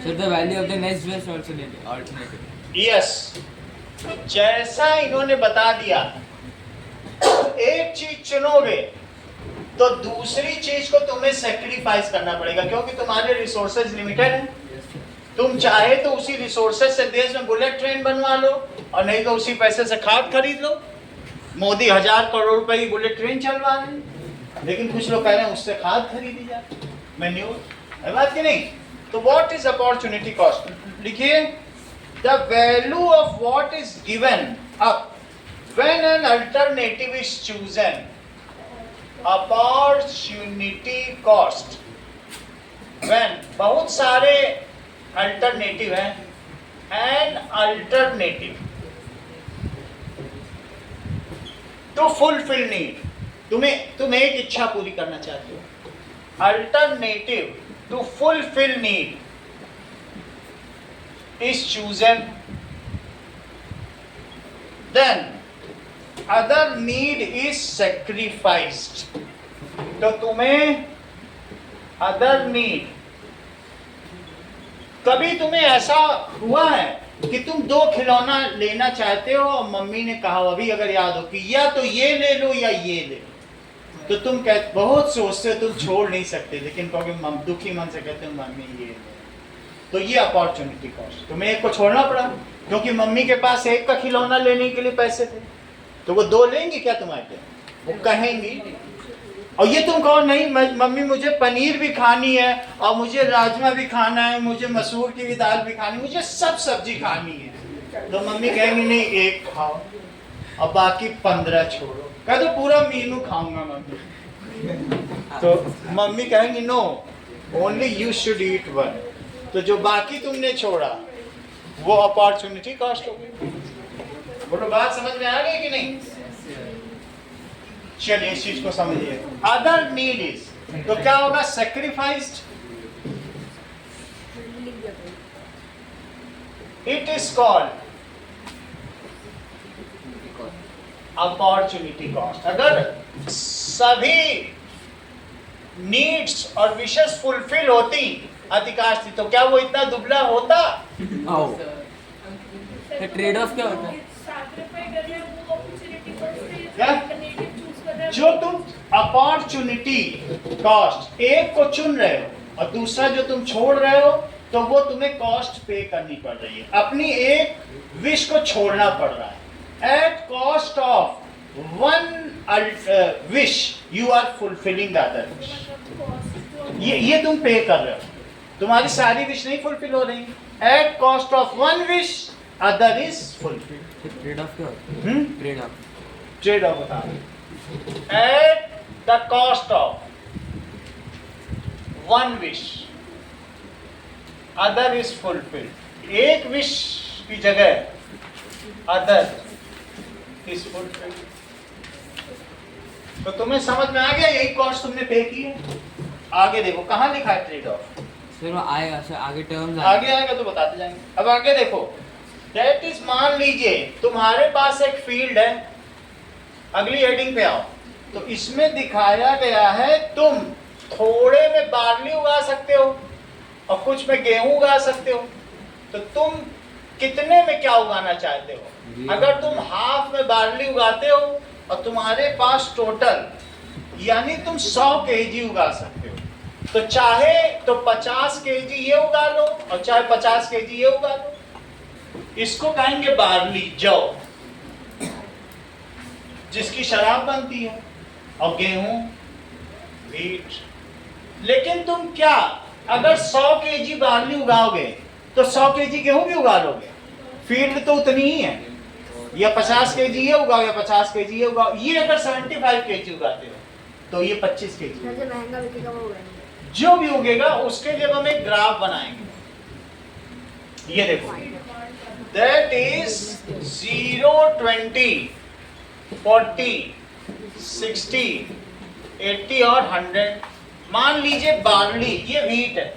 So the value of the next best alternative. Yes. जैसा इन्होंने बता दिया, एक चीज चुनोगे तो दूसरी चीज को तुम्हें सैक्रिफाइस करना पड़ेगा, क्योंकि तुम्हारे रिसोर्सेज लिमिटेड हैं। तुम चाहे तो उसी रिसोर्सेज से देश में बुलेट ट्रेन बनवा लो, और नहीं तो उसी पैसे से खाद खरीद लो। मोदी 1000 करोड़ रुपए की बुलेट ट्रेन चलवा रहे हैं, लेकिन कुछ लोग कह रहे हैं उससे खाद खरीदी जाए, मैन्योर है बात की नहीं? तो व्हाट इज अपॉर्चुनिटी कॉस्ट? लिखिए, the value of what is given up when an alternative is chosen. Opportunity cost when बहुत सारे अल्टरनेटिव हैं, an alternative to fulfil need, तुम एक इच्छा पूरी करना चाहते हो, alternative to fulfil need is chosen, then other need is sacrificed. तो तुम्हें other need, कभी तुम्हें ऐसा हुआ है कि तुम दो खिलौना लेना चाहते हो और मम्मी ने कहा, अभी अगर याद हो कि या तो ये ले लो या ये ले लो, तो तुम कहते, बहुत सोचते हो, तुम छोड़ नहीं सकते, लेकिन कहोगे दुखी मन से कहते हो मम्मी ये ले, तो ये अपॉर्चुनिटी कॉस्ट, तुम्हें एक को छोड़ना पड़ा क्योंकि मम्मी के पास एक का खिलौना लेने के लिए पैसे थे, तो वो दो लेंगी क्या तुम्हारे, वो कहेंगी। और ये तुम कहो नहीं मम्मी मुझे पनीर भी खानी है और मुझे राजमा भी खाना है, मुझे मसूर की भी दाल भी खानी है, मुझे सब सब्जी खानी है, तो मम्मी कहेंगी नहीं एक खाओ और बाकी 15 छोड़ो, कह दो पूरा मीनू खाऊंगा मम्मी, तो मम्मी कहेंगी no only you should eat one, तो जो बाकी तुमने छोड़ा वो अपॉर्चुनिटी कॉस्ट हो गई। बोलो बात समझ में आ गई कि नहीं? चलिए इस चीज को समझिए। अदर नीड इज, तो क्या होगा, sacrificed, it is called opportunity cost. अगर सभी नीड्स और विशेष फुलफिल होती अधिकांश थी, तो क्या वो इतना दुबला होता? ट्रेड ऑफ क्या होता है? जो तुम अपॉर्चुनिटी कॉस्ट एक को चुन रहे हो और दूसरा जो तुम छोड़ रहे हो, तो वो तुम्हें कॉस्ट पे करनी पड़ रही है, अपनी एक विश को छोड़ना पड़ रहा है। At cost of one wish you are fulfilling the other wish, ये तुम पे कर रहे हो, तुम्हारी सारी विश नहीं फुलफिल हो रही। Eight cost of one wish other is fulfil. Trade off क्या होता है? ट्रेड ऑफ, ट्रेड ऑफ बता, at the cost of one wish other is fulfil, एक विश की जगह अदर इज फुलफिल। तो तुम्हें समझ में आ गया, यही कॉस्ट तुमने पे की है। आगे देखो कहां लिखा है ट्रेड ऑफ, फिर वो आएगा सर, आगे टर्म्स आगे आएगा तो बताते जाएंगे। अब आगे देखो, दैट इज, मान लीजिए तुम्हारे पास एक फील्ड है, अगली हेडिंग पे आओ, तो इसमें दिखाया गया है तुम थोड़े में बार्ली उगा सकते हो और कुछ में गेहूं उगा सकते हो, तो तुम कितने में क्या उगाना चाहते हो? अगर तुम हाफ में बार्ली उगाते हो और तुम्हारे पास टोटल, यानी तुम 100 केजी उगा सकते हो, तो चाहे तो 50 केजी ये उगा लो और चाहे 50 केजी ये उगा लो, इसको कहेंगे बार्ली, जौ, जिसकी शराब बनती है, और गेहूं, व्हीट। लेकिन तुम क्या, अगर 100 केजी बार्ली उगाओगे तो 100 केजी गेहूं भी उगा लोगे, फील्ड तो उतनी ही है, या 50 केजी ये उगाओ या 50 केजी ये उगाओ। ये अगर 75 केजी उगाते हो तो ये 25 केजी, महंगा बिकेगा वो उगाएंगे। जो भी उगेगा उसके लिए हम एक ग्राफ बनाएंगे। ये देखो, दैट इज 0, 20, 40, 60, 80 और 100। मान लीजिए बार्ली, ये व्हीट है,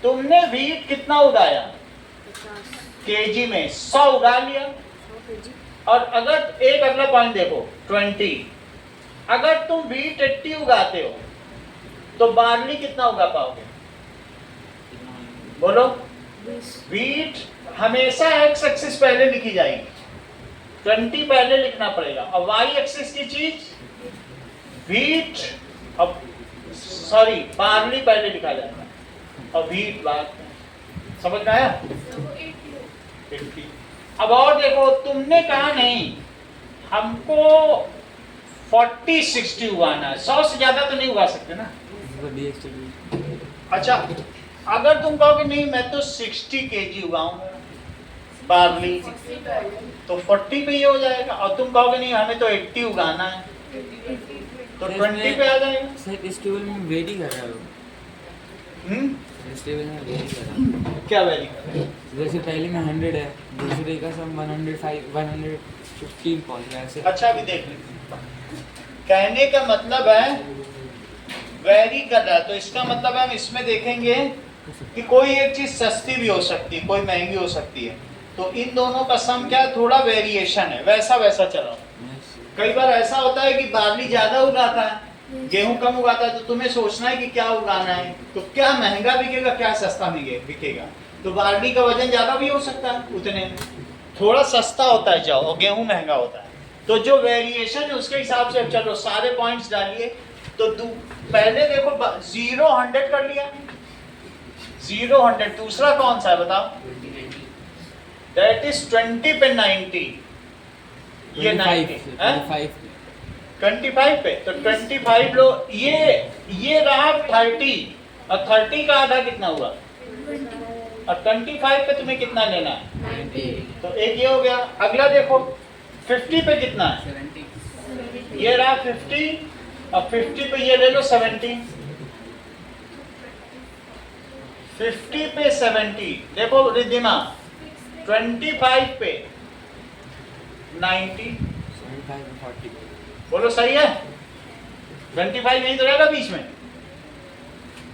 तुमने व्हीट कितना उगाया? केजी में 100 उगा लिया। और अगर एक अगला पॉइंट देखो 20, अगर तुम व्हीट 80 उगाते हो तो बार्ली कितना उगा पाओगे? बोलो। व्हीट हमेशा एक्स एक्सिस पहले लिखी जाएगी, 20 पहले लिखना पड़ेगा, और वाई एक्सिस की चीज व्हीट, अब सॉरी बार्ली पहले लिखा जाता है और व्हीट बाद में। समझ में आया? 80। अब और देखो, तुमने कहा नहीं हमको 40-60 उगाना है, 100 से ज्यादा तो नहीं उगा सकते ना। अच्छा, अगर तुम कहोगे नहीं मैं तो 60 केजी उगाऊंगा बार्ली, तो 40 पे ये हो जाएगा, और तुम कहोगे नहीं हमें तो 80 उगाना है, तो 20 पे आ जाएगा। सर इस टेबल में वेट ही कर रहा है, टेबल में वेरी कर रहा है। क्या वैरी कर रहे हैं? जैसे पहले में 100 है, दूसरे का सब 105 115 पहुंच रहा है ऐसे। अच्छा अभी देख लें, कहने का मतलब है वैरी कर रहा है, तो इसका मतलब है हम इसमें देखेंगे कि कोई एक चीज सस्ती भी हो सकती है, कोई महंगी हो सकती है, तो इन दोनों का सम क्या है, थोड़ा वेरिएशन है, वैसा वैसा चला। कई बार ऐसा होता है कि बार्ली ज्यादा उगाता है, गेहूं कम उगाता है, तो तुम्हें सोचना है कि क्या उगाना है, तो क्या महंगा बिकेगा क्या सस्ता बिकेगा। तो बार्ली का वजन ज्यादा भी हो सकता है, उतने में थोड़ा सस्ता होता है जाओ, और गेहूं महंगा होता है। तो जो वेरिएशन है उसके हिसाब से चलो सारे पॉइंट्स डालिए। तो पहले देखो 0 100 कर लिया, 0 100। दूसरा कौन सा है बताओ? दैट इज 20 पे 90, ये 90 है 25 पे, तो 25 लो, ये रहा 30, और 30 का आधा कितना हुआ, और 25 पे तुम्हें कितना लेना है, तो एक ये हो गया। अगला देखो 50 पे कितना है, ये रहा 50, और 50 पे ये ले लो 70, 50 पे 70, देखो रिद्धिमा 25 पे 90, 40 बोलो सही है? 25 यही तो रहेगा बीच में,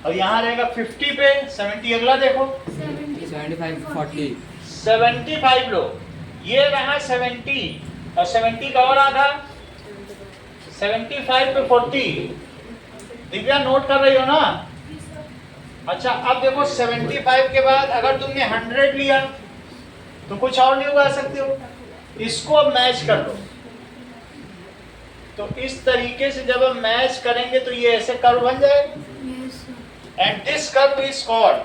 और यहाँ रहेगा 50 पे 70। अगला देखो 75 40 75 लो, ये रहा 70, और 70 का और आधा 75 पे 40। दिव्या नोट कर रही हो ना? अच्छा अब देखो 75 के बाद अगर तुमने 100 लिया तो कुछ और नहीं उगा सकते हो, इसको अब मैच कर लो। तो इस तरीके से जब हम मैच करेंगे तो ये ऐसे कर्व बन जाएगा। And this curve is called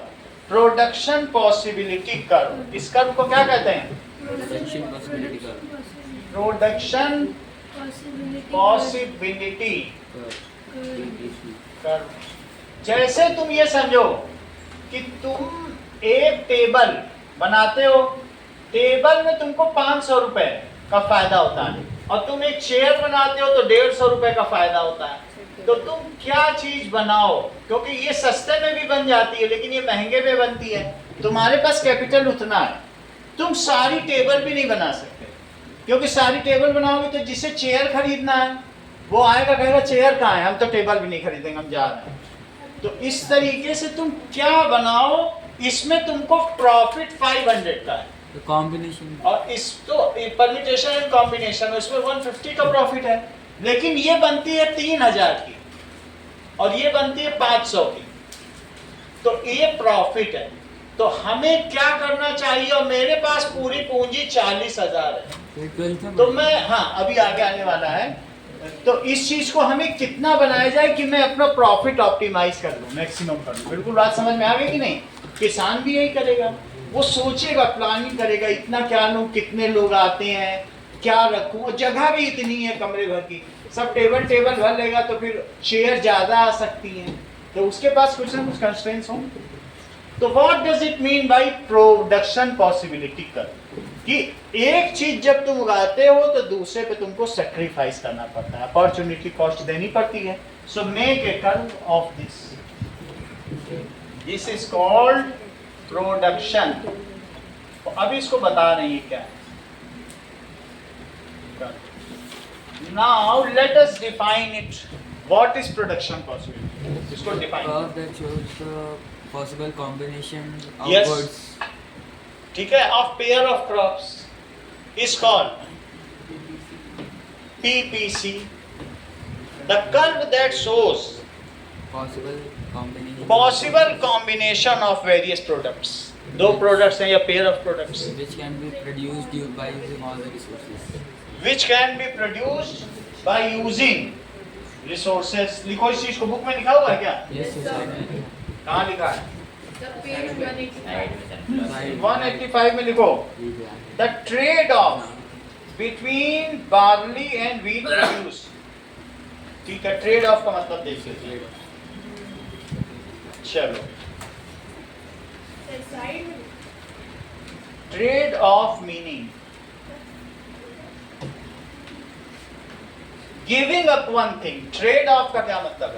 production possibility curve. इस कर्व को क्या कहते हैं? Production possibility production possibility curve. जैसे तुम ये समझो कि तुम एक टेबल बनाते हो, टेबल में तुमको 500 रुपए का फायदा होता है, और तुम एक चेयर बनाते हो तो 150 रुपए का फायदा होता है। तो तुम क्या चीज बनाओ, क्योंकि ये सस्ते में भी बन जाती है लेकिन ये महंगे में बनती है। तुम्हारे पास कैपिटल उतना है, तुम सारी टेबल भी नहीं बना सकते, क्योंकि सारी टेबल बनाओगे तो जिसे चेयर खरीदना है वो आएगा कहेगा चेयर कहाँ है, हम तो टेबल भी नहीं खरीदेंगे, हम जा रहे हैं। तो इस तरीके से तुम क्या बनाओ, इसमें तुमको प्रॉफिट 500 का है, तो कॉम्बिनेशन, और इस तो परम्यूटेशन एंड कॉम्बिनेशन उसमें 150 का प्रॉफिट है, लेकिन ये बनती है 3000 की और ये बनती है 500 की, तो ये प्रॉफिट है। तो हमें क्या करना चाहिए, और मेरे पास पूरी पूंजी 40,000 है, तो मैं अभी आगे आने वाला है, तो इस चीज को हमें कितना बनाया जाए कि मैं अपना प्रॉफिट ऑप्टिमाइज कर लूं, मैक्सिमम कर लूं। बिल्कुल बात समझ में आ गई कि नहीं? किसान भी यही करेगा, वो सोचेगा, प्लानिंग करेगा, इतना क्या लूं, कितने लोग आते हैं, क्या रखूं, जगह भी इतनी है कमरे भर की, सब टेबल भर लेगा तो फिर चेयर ज्यादा आ सकती हैं, तो उसके पास कुछ ना कुछ कंस्ट्रेंट्स हों। तो what does it mean by production possibility curve, कि एक चीज जब तुम उगाते हो तो दूसरे पे तुमको सेक्रीफाइस करना पड़ता है, अपॉर्चुनिटी कॉस्ट देनी पड़ती है। So make a curve of this is called production. तो अभी इसको बता रही है क्या है। Now let us define it, what is production possibility, इसको define. curve that shows the possible combination of Yes. goods. ठीक है, of pair of crops is called PPC. The curve that shows Possible combination combination of various products. दो products हैं या pair of products which can be produced by using all the resources. which can be produced by using resources. लिखो इस चीज को, book में लिखा हुआ है क्या? Yes, sir. कहाँ लिखा है? The page 185. 185 में लिखो, the trade-off between barley and wheat produce. ठीक है, ट्रेड ऑफ का मतलब देख लीजिए। चलो, Side में trade off meaning giving up one thing. Trade off का क्या मतलब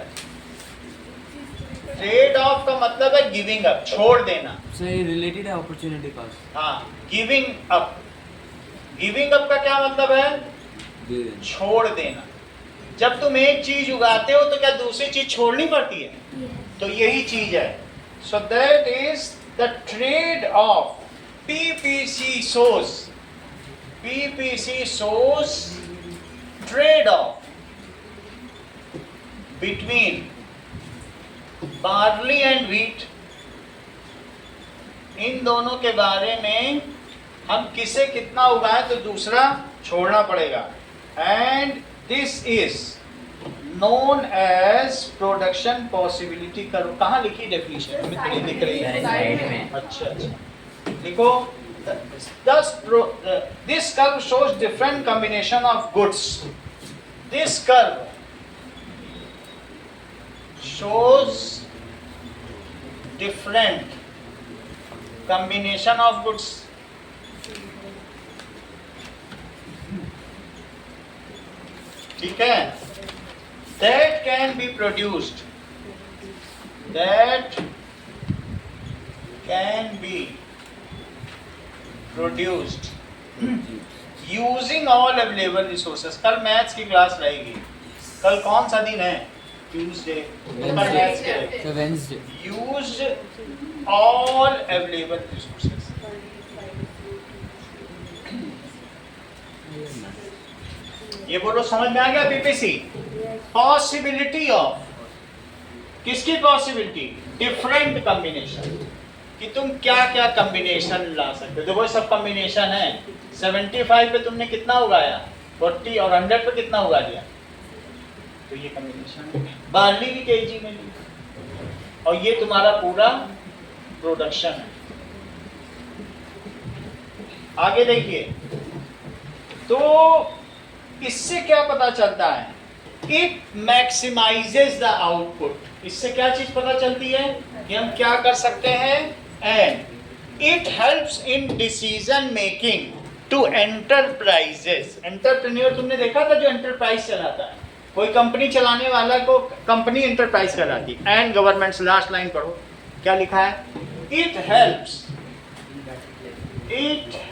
ट्रेड ऑफ का मतलब है गिविंग अप, छोड़ देना। So ये related है opportunity cost. हाँ, गिविंग अप। गिविंग अप का क्या मतलब है? दे देना. छोड़ देना। जब तुम एक चीज उगाते हो तो क्या दूसरी चीज छोड़नी पड़ती है? तो यही चीज है। So that is the trade off PPC source. PPC source trade off between barley and wheat. इन दोनों के बारे में हम किसे कितना उगाएं तो दूसरा छोड़ना पड़ेगा। And this is known as production possibility. करो कहाँ लिखी डेफिनेशन? मित्र दिख रही है। साइड में. अच्छा, देखो, this curve shows different combination of goods. This curve shows different combination of goods. ठीक है? That can be produced. That can be produced using all available resources. कल मैथ्स की क्लास रहेगी। कल कौन सा दिन है? ट्यूसडे। कल मैथ्स के So Wednesday. Use all available resources. ये बोलो समझ में आ गया? पीपीसी पॉसिबिलिटी ऑफ, किसकी पॉसिबिलिटी? डिफरेंट कॉम्बिनेशन, कि तुम क्या क्या कॉम्बिनेशन ला सकते हो। देखो सब कॉम्बिनेशन है। 75 पे तुमने कितना उगाया? 40, और 100 पे कितना उगा लिया? तो ये कॉम्बिनेशन है। बार्ली की केजी में ली, और ये तुम्हारा पूरा प्रोडक्शन है। आगे देखिए, तो इससे क्या पता चलता है? It maximises the output. इससे क्या चीज पता चलती है कि हम क्या कर सकते हैं? And it helps in decision making to enterprises. Entrepreneur तुमने देखा था जो एंटरप्राइज चलाता है, कोई कंपनी चलाने वाला को कंपनी एंटरप्राइज कहलाती है। एंड गवर्नमेंट्स, लास्ट लाइन पढ़ो क्या लिखा है? It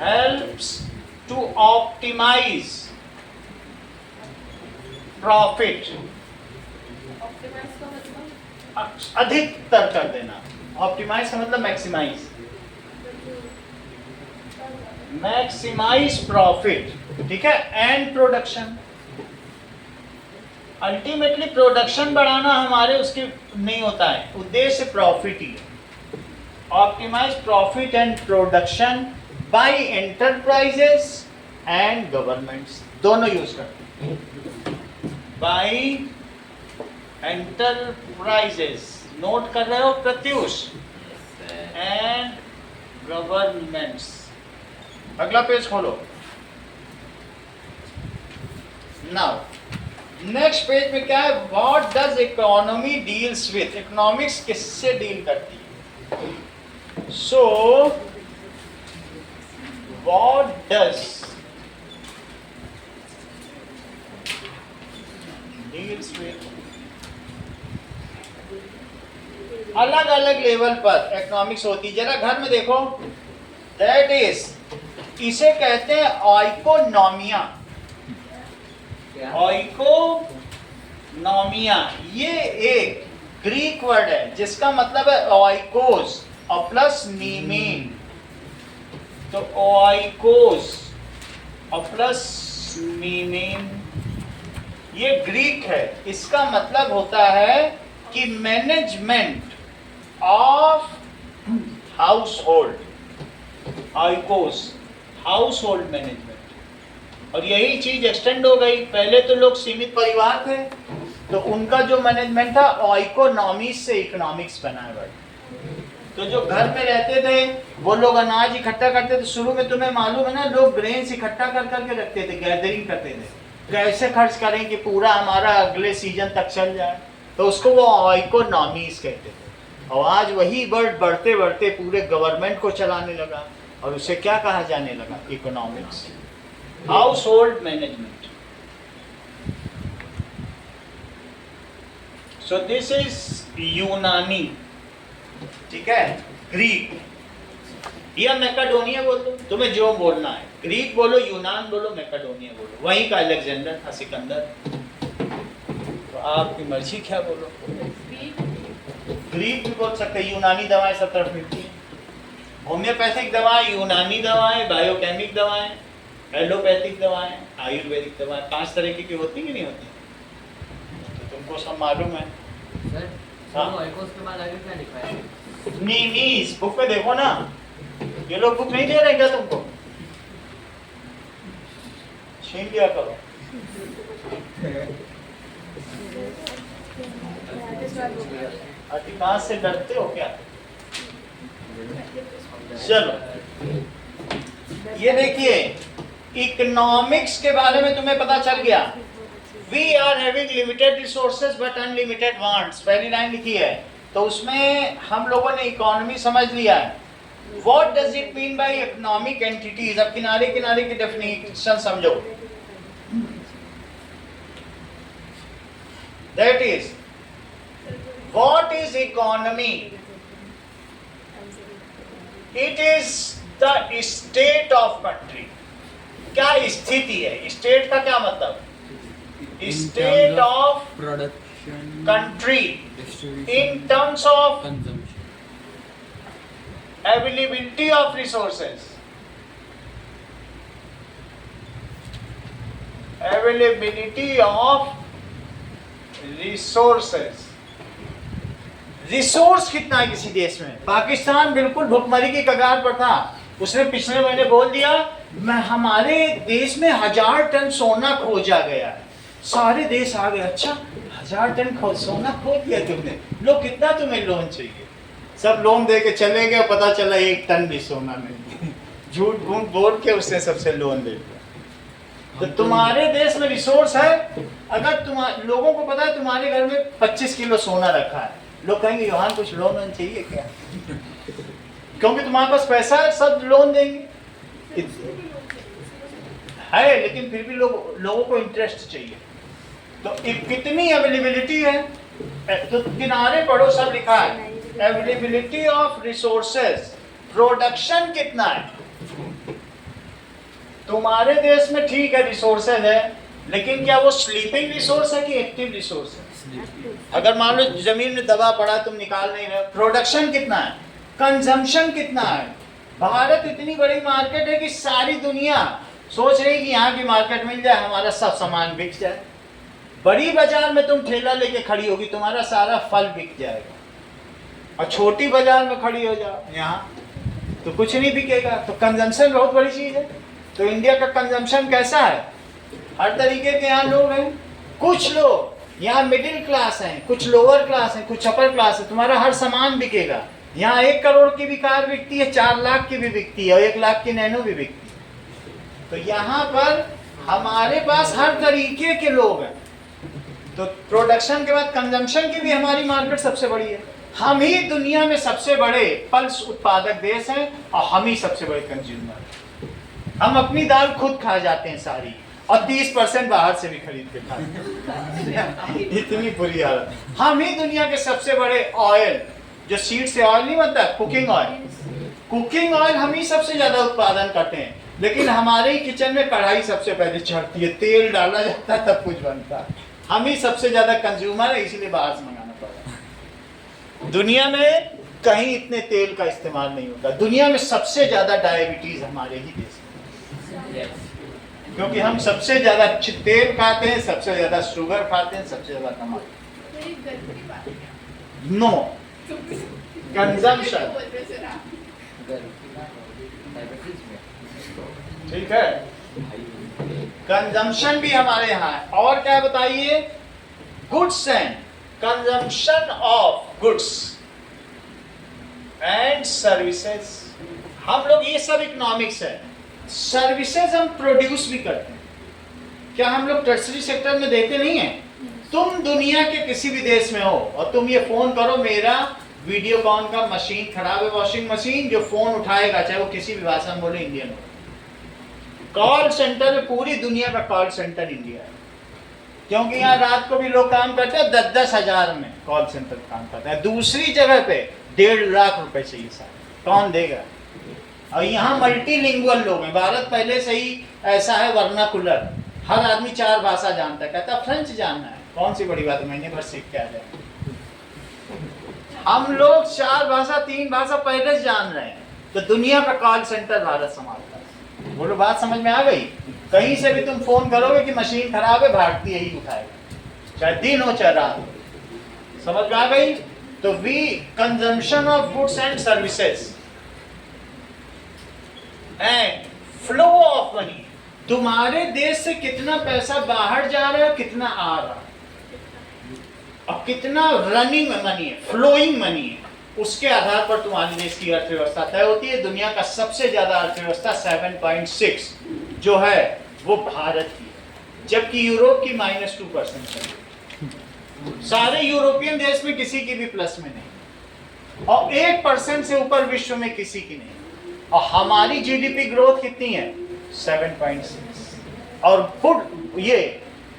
helps to optimise profit. Optimise का मतलब अधिकतर कर देना। ऑप्टिमाइज का मतलब मैक्सिमाइज। मैक्सिमाइज प्रॉफिट, ठीक है? And production. अल्टीमेटली प्रोडक्शन बढ़ाना हमारे उसकी नहीं होता है, उद्देश्य प्रॉफिट ही है। Optimise profit and production by enterprises and governments, दोनों यूज करते हैं। बाय एंटरप्राइजेस, नोट कर रहे हो प्रत्युष? And governments. अगला पेज खोलो। नाउ नेक्स्ट पेज में क्या है? What does economy deals with. Economics किससे डील करती है? So what does deals with, अलग अलग लेवल पर इकोनॉमिक्स होती है। जरा घर में देखो, दैट इज, इसे कहते हैं ऑइकोनॉमिया। ऑइकोनॉमिया ये एक ग्रीक वर्ड है जिसका मतलब है ऑइकोस और प्लस नीमीन। तो ऑइकोस और प्लस मीमीन ये ग्रीक है। इसका मतलब होता है कि मैनेजमेंट ऑफ हाउस होल्ड। ऑइकोस हाउस होल्ड मैनेजमेंट। और यही चीज एक्सटेंड हो गई। पहले तो लोग सीमित परिवार थे, तो उनका जो मैनेजमेंट था ऑइकोनॉमिक्स से इकोनॉमिक्स बना है वर्ड। तो जो घर में रहते थे वो लोग अनाज इकट्ठा करते थे। शुरू में तुम्हें मालूम है ना, लोग ग्रेन्स इकट्ठा कर करके रखते थे, गैदरिंग करते थे, कैसे खर्च करें कि पूरा हमारा अगले सीजन तक चल जाए। तो उसको वो ऑइकोनॉमिक्स कहते थे। और आज वही वर्ड बढ़ते बढ़ते पूरे गवर्नमेंट को चलाने लगा, और उसे क्या कहा जाने लगा? Economics, house hold management. So this is यूनानी, ठीक है, ग्रीक या मैकेडोनिया बोल दो, तुम्हें जो बोलना है, ग्रीक बोलो, यूनान बोलो, मैकेडोनिया बोलो, वहीं का अलेक्जेंडर था, सिकंदर। तो आपकी मर्जी क्या बोलो। ग्रीक भी बोल सकते हैं, यूनानी दवाएं सब तरफ मिलती हैं, होम्योपैथिक दवाएं, यूनानी दवाएं, बायोकेमिक दवाएं, एलोपैथिक दवाएं, आयुर्वेदिक दवाएं, 5 तरह की होती कि नहीं होती, तो तुमको सब मालूम है। सर हाँ। ऑइकोस के बाद आगे क्या लिखा है? नहीं, इस बुक पे देखो ना, ये लोग बुक नहीं दे रहे क्या तुमको, छीन लिया करो। अधिकांश से डरते हो क्या? चलो ये देखिए, इकोनॉमिक्स के बारे में तुम्हें पता चल गया। We are having limited resources but unlimited wants, पहली लाइन लिखी है, तो उसमें हम लोगों ने इकोनॉमी समझ लिया है। What does it mean by economic entities? अब किनारे किनारे की डेफिनेशन समझो। That is, what is economy? It is the state of country. क्या स्थिति है? स्टेट का क्या मतलब? State of production, country distribution, in terms of consumption, availability of resources, availability of resources। Resource कितना है किसी देश में? पाकिस्तान बिल्कुल भुखमरी की कगार पर था, उसने पिछले महीने बोल दिया मैं हमारे देश में 1000 टन सोना खोजा गया है। सारे देश आ गए, अच्छा 1000 टन सोना खो दिया तुमने, लो कितना तुम्हें लोन चाहिए? सब लोन दे के चले गए, पता चला 1 टन भी सोना नहीं। झूठ मूठ बोल के उसने सबसे लोन ले लिया। तो तुम्हारे देश में रिसोर्स है, अगर लोगों को पता है तुम्हारे घर में 25 किलो सोना रखा है, लोग कहेंगे योहान कुछ लोन वोन चाहिए क्या? क्योंकि तुम्हारे पास पैसा है, सब लोन देंगे है, लेकिन फिर भी लोगों को इंटरेस्ट चाहिए। तो कितनी अवेलेबिलिटी है, तो किनारे पढ़ो सब लिखा है, अवेलेबिलिटी ऑफ रिसोर्सेज। प्रोडक्शन कितना है तुम्हारे देश में? ठीक है रिसोर्सेज है, लेकिन क्या वो स्लीपिंग रिसोर्स है कि एक्टिव रिसोर्स है? अगर मान लो जमीन में दबा पड़ा, तुम निकाल नहीं रहे। प्रोडक्शन कितना है? कंजम्पशन कितना है? भारत इतनी बड़ी मार्केट है कि सारी दुनिया सोच रही कि यहाँ की मार्केट मिल जाए, हमारा सब सामान बिक जाए। बड़ी बाजार में तुम ठेला लेके खड़ी होगी, तुम्हारा सारा फल बिक जाएगा, और छोटी बाजार में खड़ी हो जाओ यहाँ तो कुछ नहीं बिकेगा। तो कंजम्पशन बहुत बड़ी चीज है। तो इंडिया का कंजम्पशन कैसा है? हर तरीके के यहाँ लोग हैं। कुछ लोग यहाँ मिडिल क्लास हैं, कुछ लोअर क्लास हैं, कुछ अपर क्लास है। तुम्हारा हर सामान बिकेगा। यहाँ 1 करोड़ की भी कार बिकती है, 4 लाख की भी बिकती है, और 1 लाख की नैनो भी बिकती है। तो यहाँ पर हमारे पास हर तरीके के लोग हैं। तो प्रोडक्शन के बाद कंजम्पशन की भी हमारी मार्केट सबसे बड़ी है। हम ही दुनिया में सबसे बड़े पल्स उत्पादक देश हैं, और हम ही सबसे बड़े कंज्यूमर। हम अपनी दाल खुद खा जाते हैं सारी, और 30% बाहर से भी खरीद के खाते हैं। इतनी बुरी हालत। हम ही दुनिया के सबसे बड़े ऑयल, जो सीड से ऑयल नहीं बनता, कुकिंग ऑयल हम ही सबसे ज्यादा उत्पादन करते हैं। लेकिन हमारे ही किचन में कढ़ाई सबसे पहले चढ़ती है, तेल डाला जाता है तब कुछ बनता है। हम ही सबसे ज्यादा कंज्यूमर है, इसलिए बाहर से मंगाना पड़ा। दुनिया में कहीं इतने तेल का इस्तेमाल नहीं होता। दुनिया में सबसे ज्यादा डायबिटीज हमारे ही देश में, क्योंकि हम सबसे ज्यादा तेल खाते हैं, सबसे ज्यादा शुगर खाते हैं, सबसे ज्यादा नमक। नो कंजम्पशन, ठीक है, कंजम्पशन भी हमारे यहाँ है। और क्या बताइए? Goods and consumption of goods and services. हम लोग ये सब इकोनॉमिक्स है। सर्विसेज हम प्रोड्यूस भी करते हैं। क्या हम लोग टर्सरी सेक्टर में देते नहीं है? तुम दुनिया के किसी भी देश में हो और तुम ये फोन करो, मेरा वीडियोकॉन का मशीन खराब है, वॉशिंग मशीन, जो फोन उठाएगा चाहे वो किसी भी भाषा में बोले, इंडियन हो। कॉल सेंटर में पूरी दुनिया का कॉल सेंटर इंडिया है। क्योंकि यहाँ रात को भी लोग काम करते हैं 10-10 हजार में कॉल सेंटर काम करते हैं। दूसरी जगह पे 1.5 लाख रुपए चाहिए साहब, कौन देगा? और यहाँ मल्टीलिंगुअल लोग हैं। भारत पहले से ही ऐसा है वर्नाकुलर, हर आदमी 4 भाषा जानता है। कहता फ्रेंच जानना है, कौन सी बड़ी बात है, महीने भर सीख के आ जाए। हम लोग 4 भाषा 3 भाषा पहले से जान रहे हैं। तो दुनिया का कॉल सेंटर भारत संभालता है। बोलो बात समझ में आ गई? कहीं से भी तुम फोन करोगे कि मशीन खराब है, भारतीय ही उठाएगा, चाहे दिन हो चाहे रात हो। समझ में आ गई? तो we consumption of goods and services and flow of money. तुम्हारे देश से कितना पैसा बाहर जा रहा है, कितना आ रहा है, और कितना रनिंग मनी है, फ्लोइंग मनी है, उसके आधार पर तुम्हारे देश की अर्थव्यवस्था तय होती है। दुनिया का सबसे ज्यादा अर्थव्यवस्था 7.6 जो है वो भारत की है, जबकि यूरोप की -2% है। सारे यूरोपियन देश में किसी की भी प्लस में नहीं, और 1% से ऊपर विश्व में किसी की नहीं। और हमारी जीडीपी ग्रोथ कितनी है? 7.6। और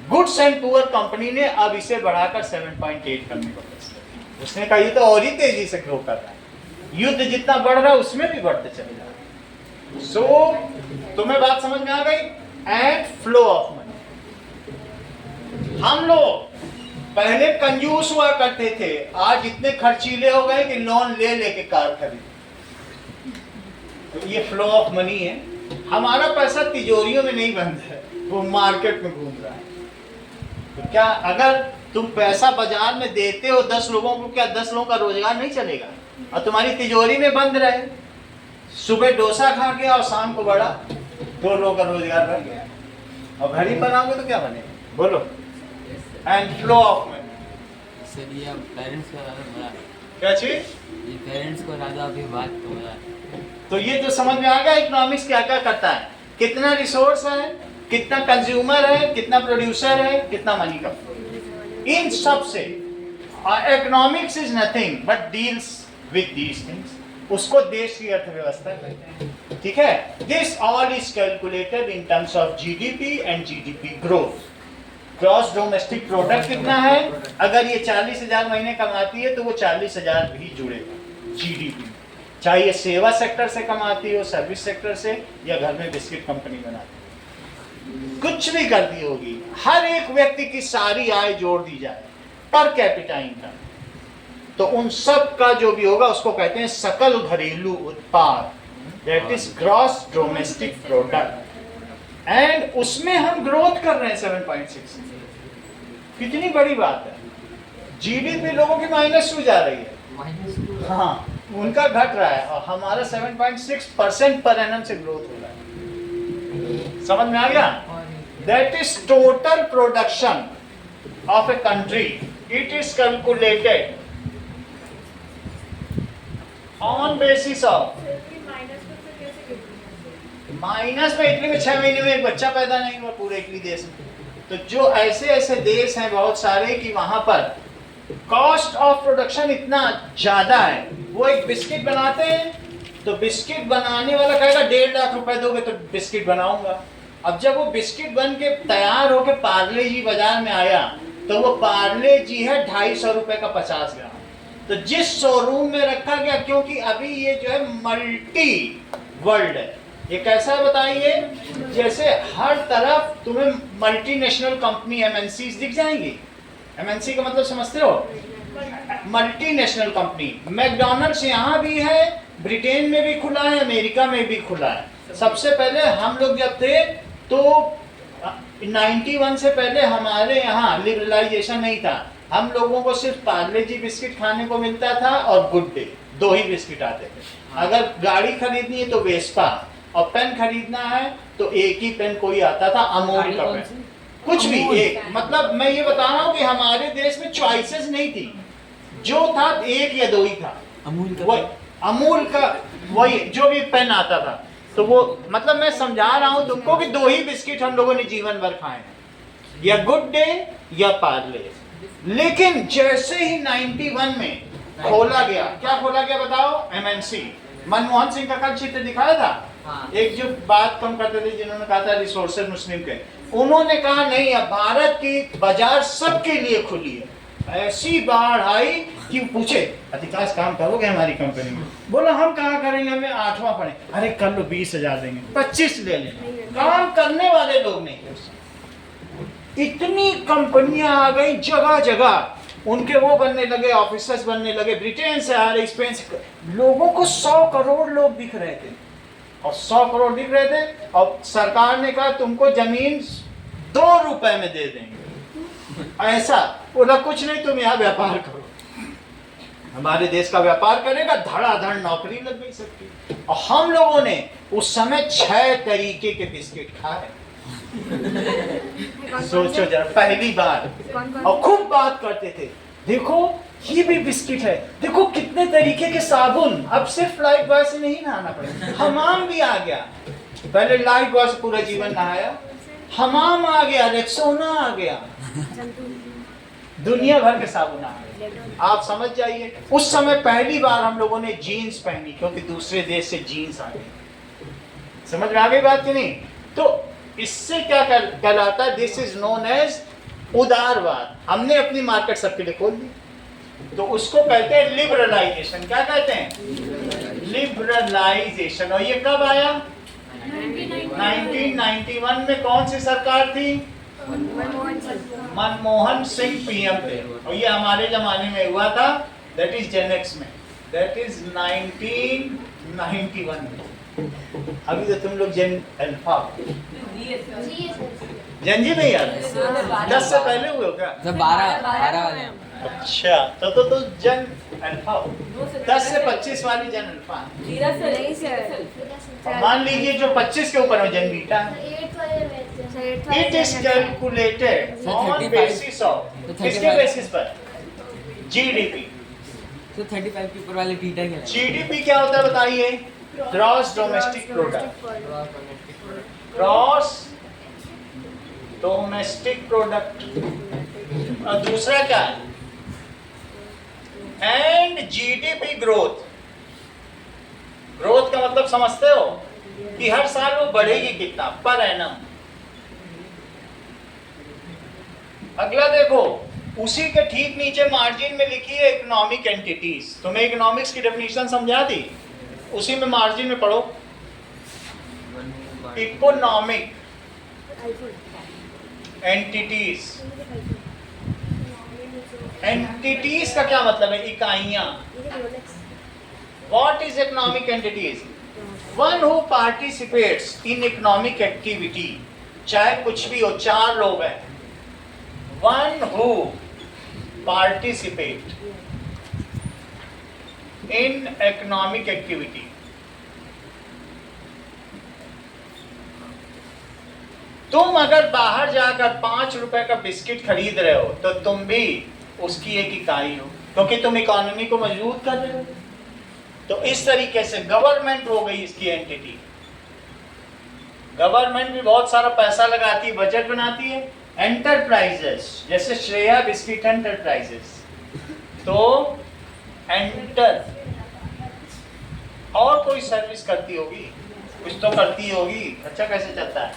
गुड्स एंड पुअर कंपनी ने अब इसे बढ़ाकर 7.8 करने का फैसला किया। उसने कहा ये तो और ही तेजी से ग्रो कर रहा है, युद्ध जितना बढ़ रहा है उसमें भी बढ़ते चले जा रहा है। सो तुम्हें बात समझ में आ गई? And flow of money. हम लोग पहले कंजूस हुआ करते थे, आज इतने खर्चीले हो गए कि लोन ले लेके कार खरीदे। तो ये फ्लो ऑफ मनी है। हमारा पैसा तिजोरियों में नहीं बंद है, वो मार्केट में घूम रहा है। तो क्या अगर तुम पैसा बाजार में देते हो 10 लोगों को, क्या 10 लोगों का रोजगार नहीं चलेगा? और तुम्हारी तिजोरी में बंद रहे, सुबह डोसा खा के और शाम को बड़ा, 2 लोगों का रोजगार बन गया। और घर ही बनाओगे तो क्या बनेगा? बोलो। And flow of money. Sir ये अब पेरेंट्स को ज़्यादा मजा, क्या चीज? ये पेरेंट्स को ज़्यादा अभी बात तो मजा। तो ये तो समझ में आ गया इकोनॉमिक्स क्या क्या करता है, कितना रिसोर्स है, कितना कंज्यूमर है, कितना प्रोड्यूसर है, कितना मनी का फ्लो। इन सब से economics is nothing but deals with these things. उसको देश की अर्थव्यवस्था कहते हैं। ठीक है? This all is calculated in terms of GDP and GDP growth. Gross domestic product कितना है? अगर ये 40,000 महीने कमाती है तो वो 40,000 भी जुड़ेगा जीडीपी, चाहे ये सेवा सेक्टर से कमाती हो, सर्विस सेक्टर से, या घर में बिस्किट कंपनी बनाती हो, कुछ भी करती होगी। हर एक व्यक्ति की सारी आय जोड़ दी जाए, पर कैपिटा इनकम, तो उन सब का जो भी होगा उसको कहते हैं सकल घरेलू उत्पाद, that is gross domestic product. And उसमें हम ग्रोथ कर रहे हैं 7.6। कितनी बड़ी बात है। जीडीपी लोगों की -2 जा रही है, हाँ उनका घट रहा है, और हमारा 7.6% पर एनम से ग्रोथ हो रहा है। समझ में आ गया? That is total production of a country. It is calculated on basis of minus में। इटली में 6 महीने में एक बच्चा पैदा नहीं हुआ पूरे इटली देश में। तो जो ऐसे ऐसे देश हैं बहुत सारे कि वहां पर कॉस्ट ऑफ प्रोडक्शन इतना ज्यादा है, वो एक बिस्किट बनाते हैं तो बिस्किट बनाने वाला कहेगा 1.5 लाख रुपए दोगे तो बिस्किट बनाऊंगा। अब जब वो बिस्किट बन के तैयार होके पार्ले जी बाजार में आया तो वो पार्ले जी है 250 रुपए का 50 ग्राम। तो जिस शोरूम में रखा गया, क्योंकि अभी ये जो है मल्टी वर्ल्ड है, ये कैसा है बताइए? जैसे हर तरफ तुम्हें मल्टीनेशनल कंपनी एमएनसीज दिख जाएंगी। एमएनसी का मतलब समझते हो? Multinational company. मैकडॉनल्ड्स यहाँ भी है, ब्रिटेन में भी खुला है, अमेरिका में भी खुला है। सबसे पहले हम लोग जब थे तो 91 से पहले हमारे यहाँ लिबरलाइजेशन नहीं था। हम लोगों को सिर्फ पार्ले जी बिस्किट खाने को मिलता था और गुड डे, 2 ही बिस्किट आते थे। अगर गाड़ी खरीदनी है तो वेस्पा, और पेन खरीदना है तो एक ही पेन कोई आता था, अमूल का पेन, कुछ भी एक। मतलब मैं ये बता रहा हूँ कि हमारे देश में चॉइसेस नहीं थी, जो था 1 या 2 ही था। अमूल का वही जो भी पेन आता था, तो वो मतलब मैं समझा रहा हूँ तुमको कि 2 ही बिस्किट हम लोगों ने जीवन भर खाए हैं, या गुड डे या पार्ले। लेकिन जैसे ही 91 में खोला गया, क्या खोला गया बताओ? एमएनसी। मनमोहन सिंह का कल चित्र दिखाया था। हाँ। एक जो बात कम करते थे, जिन्होंने कहा था रिसोर्सेज मुस्लिम के, उन्होंने कहा नहीं, अब भारत की बाजार सबके लिए खुली है। ऐसी बाढ़ आई कि पूछे अधिकांश काम करोगे हमारी कंपनी में? बोला हम कहाँ करेंगे, हमें 8वां पढ़े। अरे कर लो, 20,000 देंगे, 25 ले लें। काम करने वाले लोग नहीं थे। इतनी कंपनियां आ गई जगह जगह, उनके वो बनने लगे, ऑफिसर्स बनने लगे, ब्रिटेन से आ रहे, स्पेन से। लोगों को 100 करोड़ लोग दिख रहे थे, और 100 करोड़ दिख रहे थे, और सरकार ने कहा तुमको जमीन 2 रुपए में दे देंगे। ऐसा बोला कुछ नहीं, तुम यहाँ व्यापार करो। हमारे देश का व्यापार करेगा, धड़ाधड़ नौकरी लग गई सबकी। और हम लोगों ने उस समय 6 तरीके के बिस्किट खाए। सोचो जरा, पहली बार। और खूब बात करते थे, देखो ये भी बिस्किट है, देखो कितने तरीके के साबुन, अब सिर्फ लाइफ बॉय से नहीं नहाना पड़ेगा, हमाम भी आ गया। पहले लाइफ बॉय से पूरा जीवन नहाया, हमाम आ गया, रेक्सोना आ गया, दुनिया भर के साबुन आ गए। आप समझ जाइए, उस समय पहली बार हम लोगों ने जीन्स पहनी, क्योंकि दूसरे देश से जीन्स आ गई। समझ में आ गई बात कि नहीं? तो इससे क्या कहलाता है? दिस इज नोन एज उदारवाद। हमने अपनी मार्केट सबके लिए खोल दी, तो उसको कहते हैं लिबरलाइजेशन। क्या कहते हैं? लिबरलाइजेशन। और ये कब आया? 1991 में। कौन सी सरकार थी? मनमोहन सिंह पीएम थे, और ये हमारे जमाने में हुआ था, दैट इज जेन एक्स में, दैट इज 1991 में। अभी तो तुम लोग जेन अल्फा, जेन जी नहीं यार, 10 से पहले हुए हो क्या? 12 वाले। अच्छा, तो जन अल्फा हो, 10 से 25 वाली जन अल्फा। नहीं सर, मान लीजिए जो 25 के ऊपर है जन beta. It is calculated on basis of, किसके बेसिस पर? जीडीपी। तो 35 के ऊपर वाले टीटा क्या है? जीडीपी क्या होता है बताइए? Gross domestic product. Gross domestic product. और दूसरा क्या है? And GDP growth. ग्रोथ का मतलब समझते हो कि हर साल वो बढ़ेगी कितना पर एनम। अगला देखो, उसी के ठीक नीचे मार्जिन में लिखी है इकोनॉमिक एंटिटीज। तुम्हें इकोनॉमिक्स की डेफिनेशन समझा दी, उसी में मार्जिन में पढ़ो, इकोनॉमिक एंटिटीज। एंटिटीज का क्या मतलब है? इकाइयां। What is economic entities? One who participates in economic activity, चाहे कुछ भी हो, 4 लोग हैं। One who participate in economic activity. तुम अगर बाहर जाकर 5 रुपए का बिस्किट खरीद रहे हो, तो तुम भी उसकी एक इकाई हो, क्योंकि तुम इकोनॉमी को मजबूत कर रहे हो। तो इस तरीके से गवर्नमेंट हो गई इसकी एंटिटी। गवर्नमेंट भी बहुत सारा पैसा लगाती है, बजट बनाती है। एंटरप्राइजेस, जैसे श्रेया बिस्किट एंटरप्राइजेस, तो एंटर और कोई सर्विस करती होगी, कुछ तो करती होगी। अच्छा, कैसे चलता है?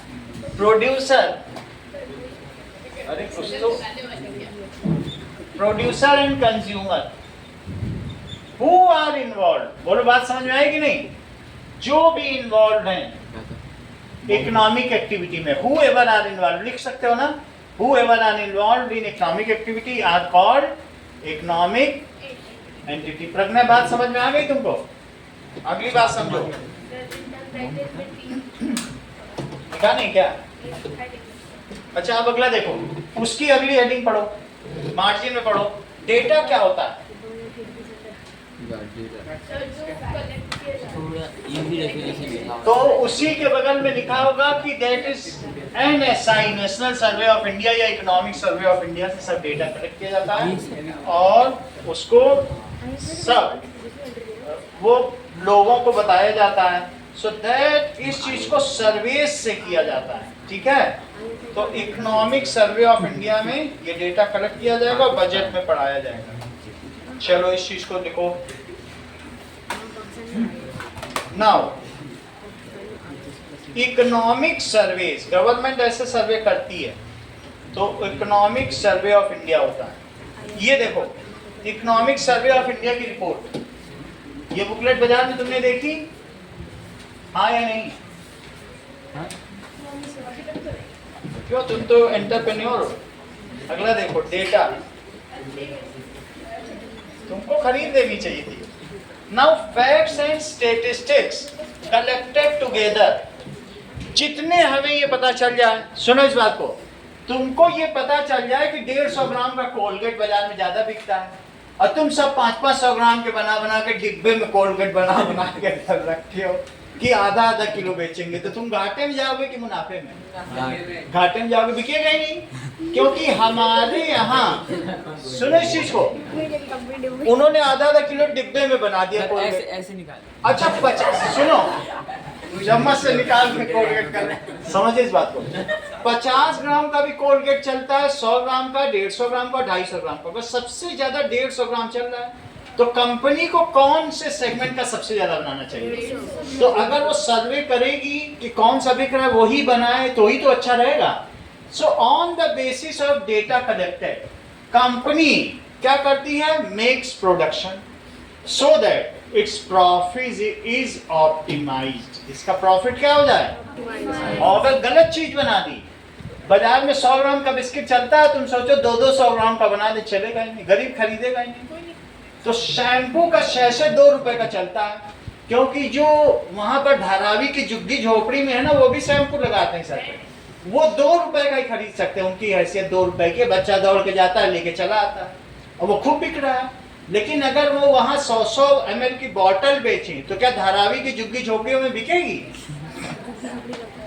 प्रोड्यूसर, अरे कुछ तो, producer and consumer, who are involve. बोलो, बात समझ में आएगी नहीं? जो भी इन्वॉल्व हैं इकोनॉमिक एक्टिविटी में, हु एवर आर इन्वॉल्व, लिख सकते हो ना? Whoever are involve in economic activity are called economic entity. Pragya, बात समझ में आ गई तुमको? अगली बात समझो। लिखा नहीं क्या? अच्छा, अब अगला देखो, उसकी अगली हेडिंग पढ़ो, मार्जिन में पढ़ो। डेटा क्या होता है? तो उसी के बगल में लिखा होगा कि that is NSI, national survey of India या इकोनॉमिक सर्वे ऑफ इंडिया से सब डेटा कलेक्ट किया जाता है, और उसको सब वो लोगों को बताया जाता है। सो दैट इस चीज को सर्वे से किया जाता है, ठीक है? तो इकोनॉमिक सर्वे ऑफ इंडिया में ये डेटा कलेक्ट किया जाएगा और बजट में पढ़ाया जाएगा। चलो इस चीज को लिखो। नाउ इकोनॉमिक सर्वेज, गवर्नमेंट ऐसे सर्वे करती है, तो इकोनॉमिक सर्वे ऑफ इंडिया होता है। ये देखो इकोनॉमिक सर्वे ऑफ इंडिया की रिपोर्ट, ये बुकलेट बाजार में तुमने देखी, हाँ या नहीं? हाँ? क्यों, तुम तो एंटरप्रेन्योर हो। अगला देखो डेटा, तुमको खरीद लेनी चाहिए थी। Now facts and statistics collected together, जितने हमें ये पता चल जाए, सुनो इस बात को, तुमको ये पता चल जाए कि 150 ग्राम का कोलगेट बाजार में ज्यादा बिकता है और तुम सब 500-500 ग्राम के बना बना के डिब्बे में कोलगेट बना बना के रखे हो कि आधा किलो बेचेंगे, तो तुम घाटे में जाओगे कि मुनाफे में? घाटे में जाओगे, बिकेगा ही नहीं। क्योंकि हमारे यहाँ, सुनो इस चीज को, उन्होंने आधा किलो डिब्बे में बना दिया कोलगेट। ऐसे निकाल। अच्छा 50, सुनो चम्मच से निकाल के कोलगेट कर, समझे इस बात को। 50 ग्राम का भी कोलगेट चलता है, 100 ग्राम का, 150 ग्राम का, 250 ग्राम का, बस सबसे ज्यादा 150 ग्राम चल रहा है। तो कंपनी को कौन से सेगमेंट का सबसे ज्यादा बनाना चाहिए? तो अगर वो सर्वे करेगी कि कौन सा बिक रहा है वही बनाए तो ही तो अच्छा रहेगा। So on the basis of data collected, company क्या करती है? Makes production so that its profit is optimised. इसका प्रॉफिट क्या हो जाए? और अगर गलत चीज बना दी, बाजार में 100 ग्राम का बिस्किट चलता है, तुम सोचो 200 ग्राम का बना दे, चलेगा ही नहीं, गरीब खरीदेगा ही नहीं। तो शैम्पू का शैशे 2 रुपए का चलता है, क्योंकि जो वहां पर धारावी की झुग्गी झोपड़ी में है ना, वो भी शैम्पू लगाते हैं सर पे, वो 2 रुपए का ही खरीद सकते हैं, उनकी हैसियत 2 रुपए की। बच्चा दौड़ के जाता है, लेके चला आता है और वो खूब बिक रहा है। लेकिन अगर वो वहां 100 ml की बोतल बेचे तो क्या धारावी की झुग्गी झोपड़ियों में बिकेगी?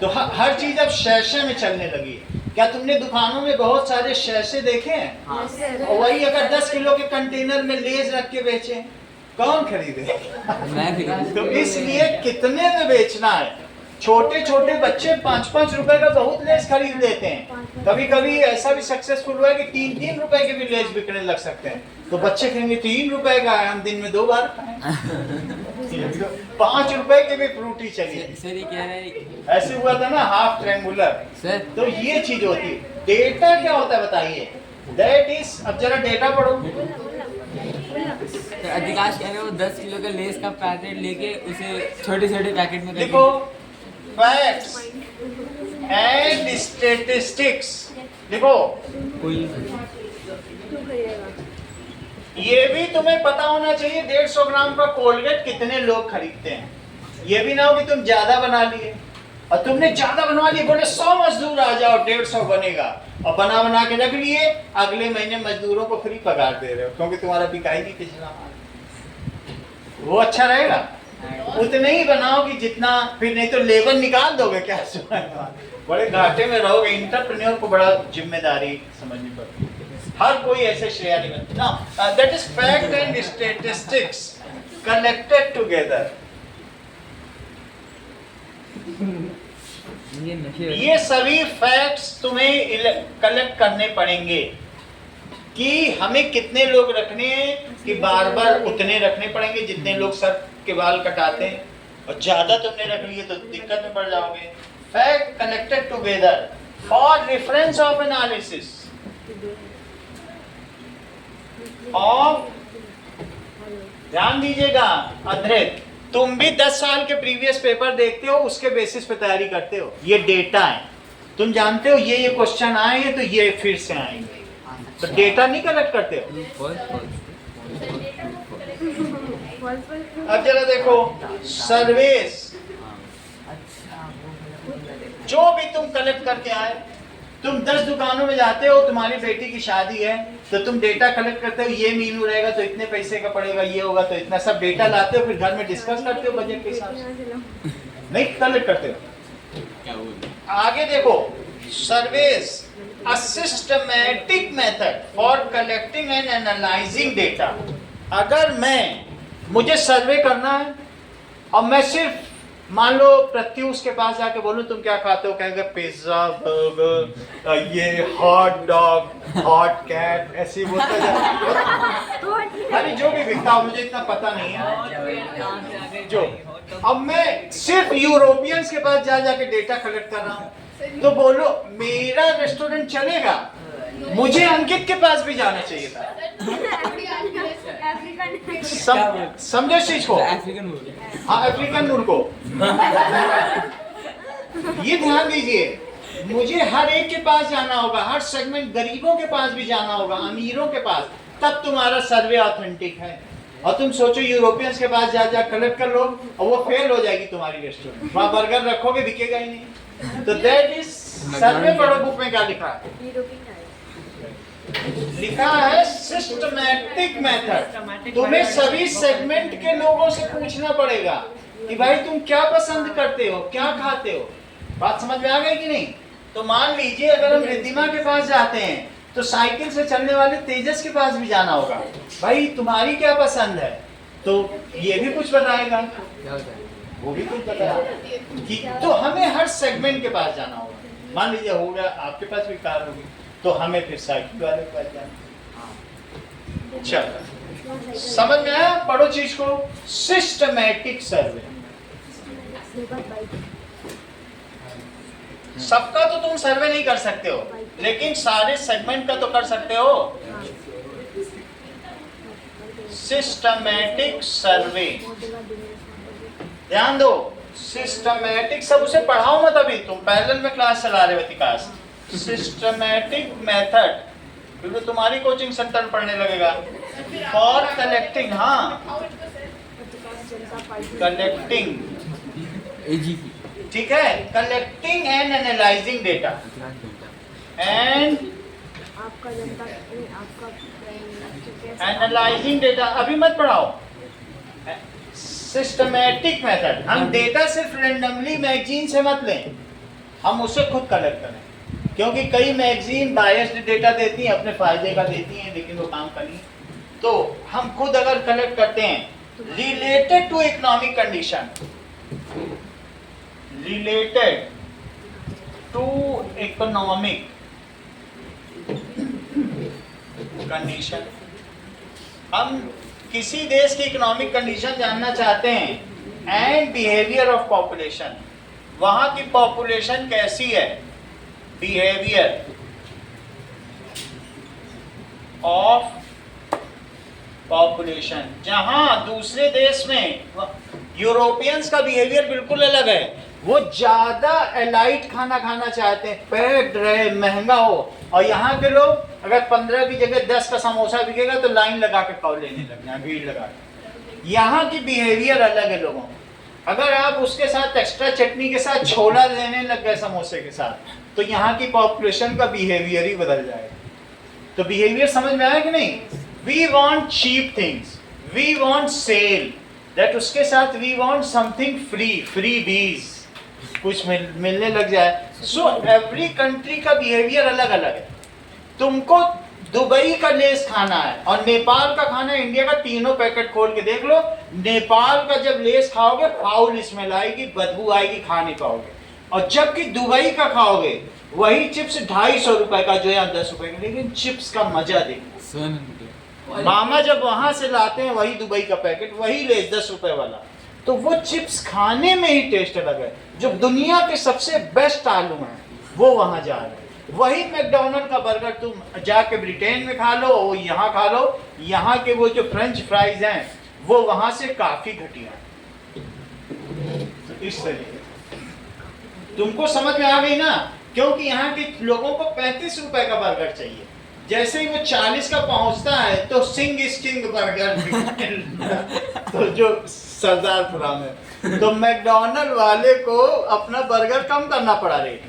तो हर चीज अब शैशे में चलने लगी है। क्या तुमने दुकानों में बहुत सारे शैशे देखे हैं? और वही अगर 10 किलो के कंटेनर में लेज रख के बेचे, कौन खरीदे? तो इसलिए कितने में बेचना है। छोटे छोटे बच्चे 5-5 रुपए का बहुत लेस खरीद लेते हैं। कभी कभी ऐसा भी सक्सेसफुल हुआ है कि 3-3 रुपए के भी लेस बिकने लग सकते हैं। तो बच्चे कहेंगे 3 रुपए का है, हम दिन में 2 बार खाएं। 5 रुपए के भी फ्रूटी चाहिए। सर ये कह रहे हैं, ऐसे हुआ था ना हाफ ट्रायंगुलर। सर तो ये चीज होती है। डेटा क्या होता है बताइए? दैट इज, अब जरा डेटा पढ़ो। अधिकांश कह रहे हो 10 किलो का लेस का पैकेट लेके उसे छोटे छोटे पैकेट में देखो फैक्ट्स एंड स्टैटिस्टिक्स, देखो कोई ये भी तुम्हें पता होना चाहिए 150 ग्राम का कोलगेट कितने लोग खरीदते हैं। ये भी ना हो कि तुम ज्यादा बना लिए और तुमने ज्यादा बनवा लिए, बोले 100 मजदूर आ जाओ 150 बनेगा, और बना बना के रख लिए, अगले महीने मजदूरों को फ्री पगार दे रहे हो क्योंकि तुम्हारा बिका ही नहीं पिछला माल। वो अच्छा रहेगा? उतने ही बनाओ कि जितना, फिर नहीं तो लेबर निकाल दोगे क्या? बड़े घाटे में रहोगे। इंटरप्रेन्योर को बड़ा जिम्मेदारी समझनी पड़ती है। हर कोई ऐसे शेयर नहीं बनता ना। That is fact and statistics collected together. ये सभी फैक्ट्स तुम्हें कलेक्ट करने पड़ेंगे कि हमें कितने लोग रखने हैं, कि बार बार उतने रखने पड़ेंगे जितने लोग सर के बाल कटाते हैं, और ज्यादा तुमने रख लिए तो दिक्कत में पड़ जाओगे। Fact collected together for reference of analysis of, ध्यान दीजिएगा अद्वैत, तुम भी 10 साल के प्रीवियस पेपर देखते हो, उसके बेसिस पे तैयारी करते हो। ये डेटा है, तुम जानते हो ये क्वेश्चन आए हैं तो ये फिर से आएंगे, तो डेटा नहीं कलेक्ट करते हो। अब जरा देखो सर्वेस, जो भी तुम कलेक्ट करके आए, तुम 10 दुकानों में जाते हो, तुम्हारी बेटी की शादी है तो तुम डेटा कलेक्ट करते हो, ये मीनू रहेगा तो इतने पैसे का पड़ेगा, ये होगा तो इतना, सब डेटा लाते हो, फिर घर में डिस्कस करते हो बजट के हिसाब से, नहीं कलेक्ट करते हो। आगे देखो Sarves, a systematic method for collecting and analyzing data। अगर मुझे सर्वे करना है और मैं सिर्फ मान लो प्रत्युष के पास जाके बोलूं तुम क्या खाते हो, कहेंगे पिज्जा, बर्गर, ये हॉट डॉग, हॉट कैट, ऐसे बोलते जाए। अरे जो भी बिकता हो, मुझे इतना पता नहीं है जो अब मैं सिर्फ यूरोपियंस के पास जा जाके डेटा कलेक्ट कर रहा हूँ, तो बोलो मेरा रेस्टोरेंट चलेगा? मुझे अंकित के पास भी जाना चाहिए था। समझो इस चीज को? अफ्रीकन बोल हाँ, अफ्रीकन नूर को ये ध्यान दीजिए, मुझे हर एक के पास जाना होगा, हर सेगमेंट, गरीबों के पास भी जाना होगा, अमीरों के पास, तब तुम्हारा सर्वे ऑथेंटिक है। और तुम सोचो यूरोपियंस के पास जा कलेक्ट कर लो और वो फेल हो जाएगी तुम्हारी रेस्टोरेंट, वहां बर्गर रखोगे बिकेगा ही नहीं। तो दैट इज सर्वे। पढ़ो बुक में क्या लिखा है? लिखा है सिस्टमैटिक मेथड। तुम्हें सभी सेगमेंट के लोगों से पूछना पड़ेगा कि भाई तुम क्या पसंद करते हो, क्या खाते हो। बात समझ में आ गई कि नहीं? तो मान लीजिए अगर हम रिद्धिमा के पास जाते हैं तो साइकिल से चलने वाले तेजस के पास भी जाना होगा, भाई तुम्हारी क्या पसंद है, तो ये भी कुछ बताएगा, क्या होता है? वो भी कुछ बताएगा कि तो हमें हर सेगमेंट के पास जाना होगा। मान लीजिए हो गया आपके पास भी कार होगी, तो हमें फिर साइकिल वाले के पास जाना। चलो समझ में आया? पढ़ो चीज को, सिस्टमैटिक सर्वे। सबका तो तुम सर्वे नहीं कर सकते हो, लेकिन सारे सेगमेंट का तो कर सकते हो। सिस्टमैटिक सर्वे, ध्यान दो, सिस्टमैटिक, सब उसे पढ़ाओ मत, अभी तुम पैरेलल में क्लास चला रहे हो विकास। सिस्टमैटिक मेथड, क्योंकि तुम्हारी कोचिंग सेंटर में पढ़ने लगेगा। फॉर कलेक्टिंग, हाँ कलेक्टिंग, ठीक है, collecting and analysing data and analysing data. अभी मत पढ़ाओ। सिस्टमैटिक मेथड, हम डेटा सिर्फ रैंडमली मैगजीन से मत लें, हम उसे खुद कलेक्ट करें, क्योंकि कई मैगजीन बायस्ड डेटा देती हैं, अपने फायदे का देती हैं, लेकिन वो काम करनी। तो हम खुद अगर कलेक्ट करते हैं related to economic condition, related to economic condition, हम किसी देश की इकोनॉमिक कंडीशन जानना चाहते हैं एंड बिहेवियर ऑफ पॉपुलेशन, वहां की पॉपुलेशन कैसी है, बिहेवियर ऑफ पॉपुलेशन। जहां दूसरे देश में यूरोपियंस का बिहेवियर बिल्कुल अलग है, वो ज्यादा एलाइट खाना खाना चाहते हैं, पैक्ड रहे, महंगा हो, और यहाँ के लोग अगर 15 की जगह 10 का समोसा बिकेगा तो लाइन लगा के कॉल लेने लग जाए, भीड़ लगा के। यहाँ की बिहेवियर अलग है लोगों, अगर आप उसके साथ एक्स्ट्रा चटनी के साथ छोला लेने लग गए समोसे के साथ, तो यहाँ की पॉपुलेशन का बिहेवियर ही बदल जाएगा। तो बिहेवियर समझ में आया कि नहीं? We want cheap things, we want sale, that उसके साथ we want something free, freebies, कुछ मिलने लग जाए। सो एवरी कंट्री का बिहेवियर अलग अलग है। तुमको दुबई का लेस खाना है और नेपाल का खाना है, इंडिया का, तीनों पैकेट खोल के देख लो। नेपाल का जब लेस खाओगे फाउल स्मेल आएगी, बदबू आएगी, खा नहीं पाओगे। और जबकि दुबई का खाओगे वही चिप्स 250 रुपए का जो है 10 रुपए का, लेकिन चिप्स का मजा देखो। मामा जब वहां से लाते हैं वही दुबई का पैकेट, वही लेस 10 रुपए वाला, तो वो चिप्स खाने में ही टेस्ट अलग है। जो दुनिया के सबसे बेस्ट आलू हैं वो वहां जा रहे हैं। वही मैकडोनल्ड का बर्गर तुम जाके ब्रिटेन में खा लो, वो यहाँ खा लो, यहाँ के वो जो फ्रेंच फ्राइज हैं वो वहां से काफी घटिया है। तो इस तरीके तुमको समझ में आ गई ना? क्योंकि यहाँ के लोगों को 35 रुपए का बर्गर चाहिए, जैसे ही वो 40 का पहुंचता है तो सिंग स्टिंग बर्गर तो जो सरदारपुरा में, तो मैकडोनल्ड वाले को अपना बर्गर कम करना पड़ा रेट,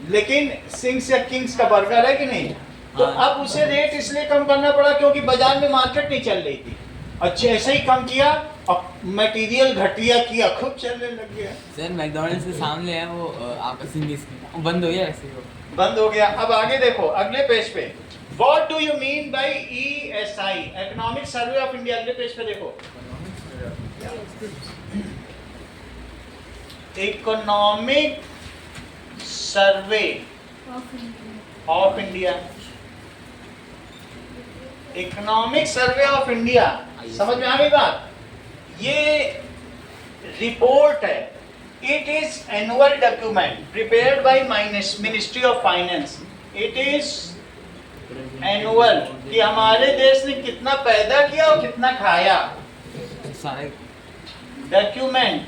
लेकिन सिंग्स या किंग्स का बर्गर है कि नहीं, तो अब उसे रेट इसलिए कम करना पड़ा क्योंकि बाजार में मार्केट नहीं चल रही थी। और जैसे ही कम किया और मटेरियल घटिया किया, खूब चलने लग गया। सर मैकडॉनल्ड्स के सामने है वो आपका सिंगिस बंद हो गया, ऐसे ही बंद हो गया। अब आगे देखो अगले पेज पे, what do you mean by ESI, economic survey of India. अगले पेज पे देखो, economic survey of India, economic survey of India. समझ में आ गई बात? ये रिपोर्ट है, it is annual document prepared by ministry of finance. It is annual, कि हमारे देश ने कितना पैदा किया और कितना खाया। सारे डॉक्यूमेंट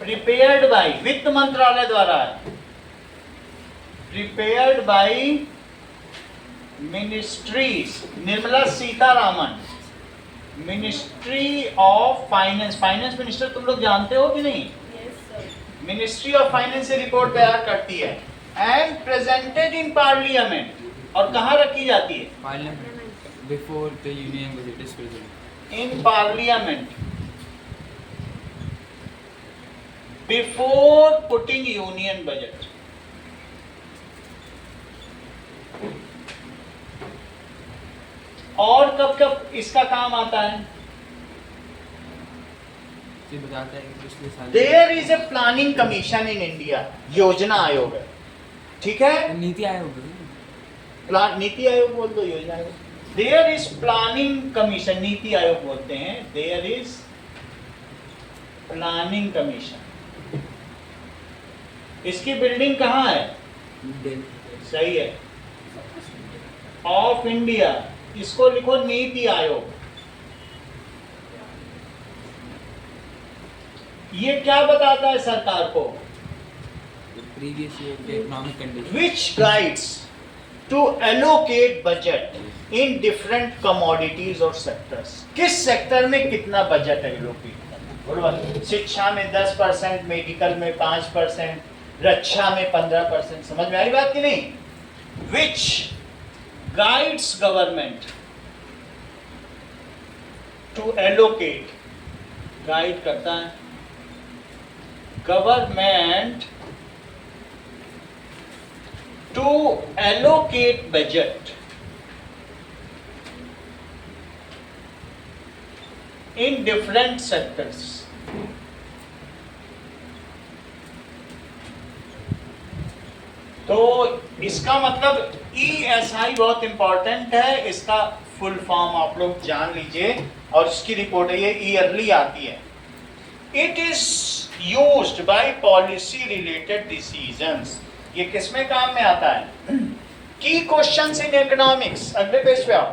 प्रिपेयर्ड बाय, वित्त मंत्रालय द्वारा है, prepared by ministries, Nirmala Sitharaman, ministry of finance. Finance minister तुम लोग जानते हो कि नहीं? मिनिस्ट्री ऑफ फाइनेंस से रिपोर्ट तैयार करती है एंड प्रेजेंटेड इन पार्लियामेंट। और कहाँ रखी जाती है? Parliament before the union budget is present. In parliament before putting union budget. और कब कब इसका काम आता है? ये बताता है कि पिछले साल there is a planning commission in India, योजना आयोग है, ठीक है? नीति आयोग है। नीति आयोग बोल दो, योजना आयोग। There is planning commission, NITI Aayog बोलते हैं, देयर इज प्लानिंग कमीशन। इसकी बिल्डिंग कहाँ है? सही है, ऑफ इंडिया। इसको लिखो नीति आयोग। ये क्या बताता है सरकार को? प्रीवियस ईयर के economic condition, Which guides to allocate budget in different commodities और sectors। किस सेक्टर में कितना बजट एलोकेट करना? शिक्षा में 10%, मेडिकल में 5%, रक्षा में 15%। समझ में आई बात कि नहीं? Which guides government to allocate, guide करता है government to allocate budget in different sectors। तो इसका मतलब ESI बहुत इंपॉर्टेंट है। इसका फुल फॉर्म आप लोग जान लीजिए, और इसकी रिपोर्ट है, ये ईयरली आती है। It is used by policy related decisions. ये किसमें काम में आता है? Key questions in economics. अगले पेज पे आओ।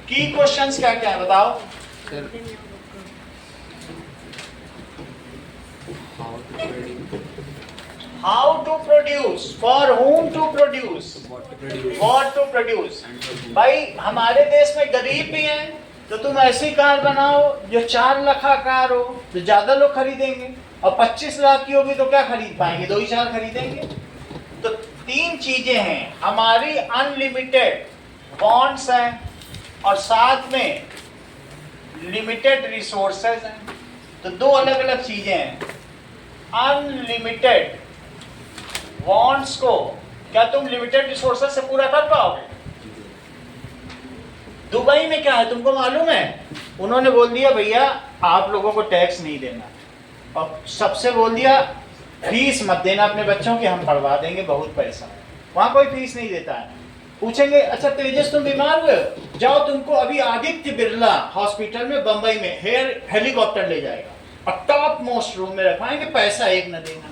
की क्वेश्चंस क्या क्या है बताओ? Sir how to produce, for whom to produce, what to produce. भाई हमारे देश में गरीब भी हैं, तो तुम ऐसी कार बनाओ जो 4 लाख का कार हो, तो ज्यादा लोग खरीदेंगे। और 25 लाख की होगी तो क्या खरीद पाएंगे? 2 ही 4 खरीदेंगे। तो 3 चीजें हैं, हमारी अनलिमिटेड बॉन्ड्स हैं और साथ में लिमिटेड रिसोर्सेज हैं। तो 2 अलग अलग चीजें हैं। अनलिमिटेड बॉन्ड्स को क्या तुम लिमिटेड रिसोर्सेज से पूरा कर पाओगे? दुबई में क्या है तुमको मालूम है? उन्होंने बोल दिया भैया आप लोगों को टैक्स नहीं देना, और सबसे बोल दिया फीस मत देना अपने बच्चों की, हम पढ़वा देंगे, बहुत पैसा है। वहाँ कोई फीस नहीं देता है। पूछेंगे अच्छा तेजस तुम बीमार हुए हो, जाओ तुमको अभी आदित्य बिरला हॉस्पिटल में बंबई में हेलीकॉप्टर ले जाएगा और टॉप मोस्ट रूम में रखवाएंगे, पैसा एक न देना।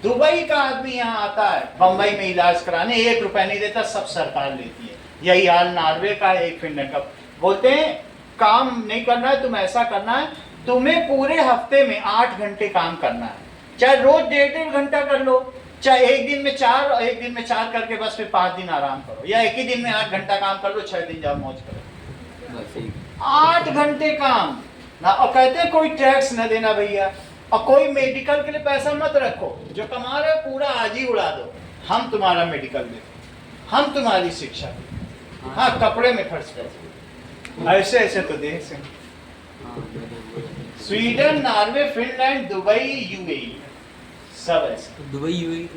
दुबई का आदमी यहाँ आता है बंबई में इलाज कराने, 1 रुपया नहीं देता, सब सरकार लेती है। यही हाल नॉर्वे का है, 1 फिनलैंड का। बोलते हैं काम नहीं करना है, तुम ऐसा करना है, तुम्हें पूरे हफ्ते में 8 घंटे काम करना है, चाहे रोज 1.5 घंटा कर लो, चाहे एक दिन में 4 और एक दिन में 4 करके बस फिर 5 दिन आराम करो, या एक ही दिन में 8 घंटा काम कर लो, 6 दिन जाओ मौज करो। 8 घंटे काम ना, और कहते हैं कोई टैक्स न देना भैया, और कोई मेडिकल के लिए पैसा मत रखो, जो कमा रहे पूरा आज ही उड़ा दो, हम तुम्हारा मेडिकल देते, हम तुम्हारी शिक्षा देते, हाँ कपड़े में खर्च करते। ऐसे ऐसे तो देश हैं, Sweden, Norway, Finland, Dubai, UAE, सब ऐसे। दुबई यूएई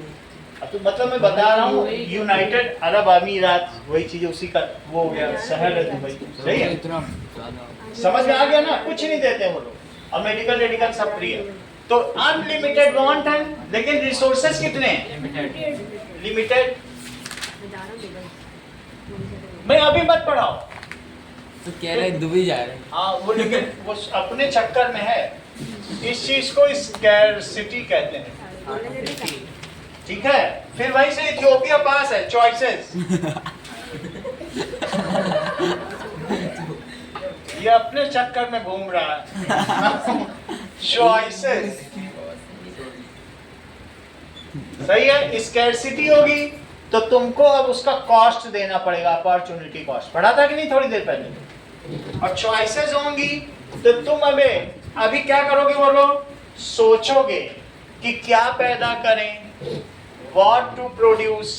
तो मतलब मैं बता रहा हूँ यूनाइटेड अरब अमीरात, वही चीज उसी का वो हो गया शहर है दुबई। सही है, इतना ज्यादा समझ में आ गया ना? कुछ नहीं देते वो लोग, और मेडिकल रेडिकल सब फ्री है। तो अनलिमिटेड वांट है, लेकिन रिसोर्सेज कितने हैं? लिमिटेड। मैं अभी मत पढ़ाओ, तो कह रहे दुबई जा रहे हैं। हाँ वो, लेकिन वो अपने चक्कर में है। इस चीज को स्कैरसिटी कहते हैं, ठीक है। फिर वहीं से इथियोपिया पास है, चॉइसेस। ये अपने चक्कर में घूम रहा है। चॉइसेस सही है। स्कैरसिटी होगी तो तुमको अब उसका कॉस्ट देना पड़ेगा, अपॉर्चुनिटी कॉस्ट। पढ़ा था कि नहीं थोड़ी देर पहले। और चॉइसेस होंगी तो तुम अभी क्या करोगे, बोलो, सोचोगे कि क्या पैदा करें, what to produce,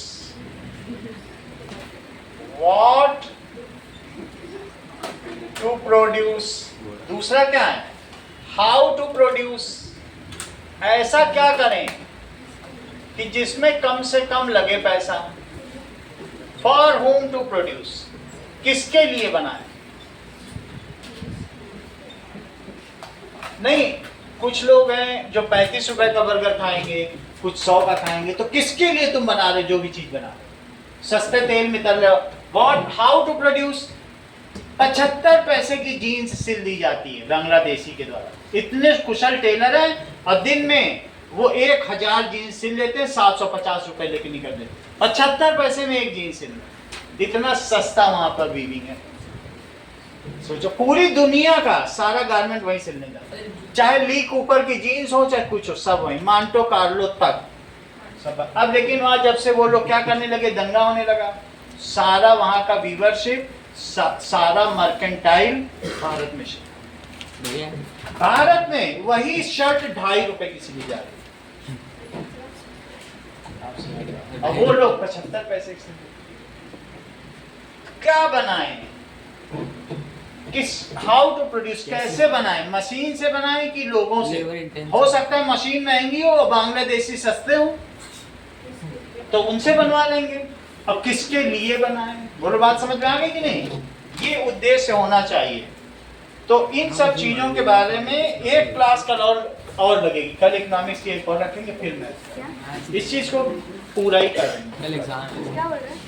what to produce. दूसरा क्या है, हाउ टू प्रोड्यूस। ऐसा क्या करें कि जिसमें कम से कम लगे पैसा। फॉर होम टू प्रोड्यूस, किसके लिए बनाए। नहीं, कुछ लोग हैं जो 35 रुपए का बर्गर खाएंगे, कुछ 100 का खाएंगे, तो किसके लिए तुम बना रहे, जो भी चीज बना रहे, सस्ते तेल में तल रहे हो। What, how to produce. 75 पैसे की जीन्स सिल दी जाती है बांग्लादेशी के द्वारा। इतने कुशल टेलर हैं और दिन में वो 1000 जीन्स सिल लेते हैं, 750 रुपए लेके निकल देते, 75 पैसे में एक जीन्स सिल। इतना सस्ता वहां पर वीविंग है। सोचो, पूरी दुनिया का सारा गारमेंट वहीं सिलने जाता है, चाहे ली कूपर की जीन्स हो चाहे कुछ हो, सब वहीं, मांटो कार्लो तक सब। अब लेकिन वहां जब से वो लोग क्या करने लगे, दंगा होने लगा, सारा वहां का वीवरशिप, सारा मर्केंटाइल भारत में बढ़िया। भारत में वही शर्ट 2.5 रुपए की सिली जा रही है, और वो लोग 75 पैसे की सिली। क्या बनाए, किस, हाउ टू प्रोड्यूस, कैसे बनाए, मशीन से बनाए कि लोगों से। हो सकता है मशीन महंगी हो और बांग्लादेशी सस्ते हो, तो उनसे बनवा लेंगे। अब किसके लिए बनाए, बोलो, बात समझ में आ गई कि नहीं। ये उद्देश्य होना चाहिए। तो इन सब चीजों के बारे में एक क्लास कल और लगेगी, कल इकोनॉमिक्स की एक और रखेंगे, फिर मैं इस चीज को पूरा ही कर देंगे। कल एग्जाम है। क्या बोल रहे हैं?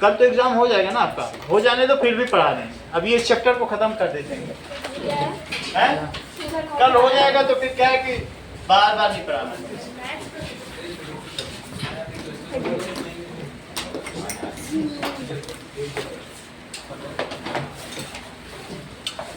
कल तो एग्जाम हो जाएगा ना आपका, हो जाने तो फिर भी पढ़ा देंगे। अब ये चैप्टर को खत्म कर देते हैं, कल हो जाएगा तो फिर क्या है कि बार बार नहीं पढ़ाना। मैथ्स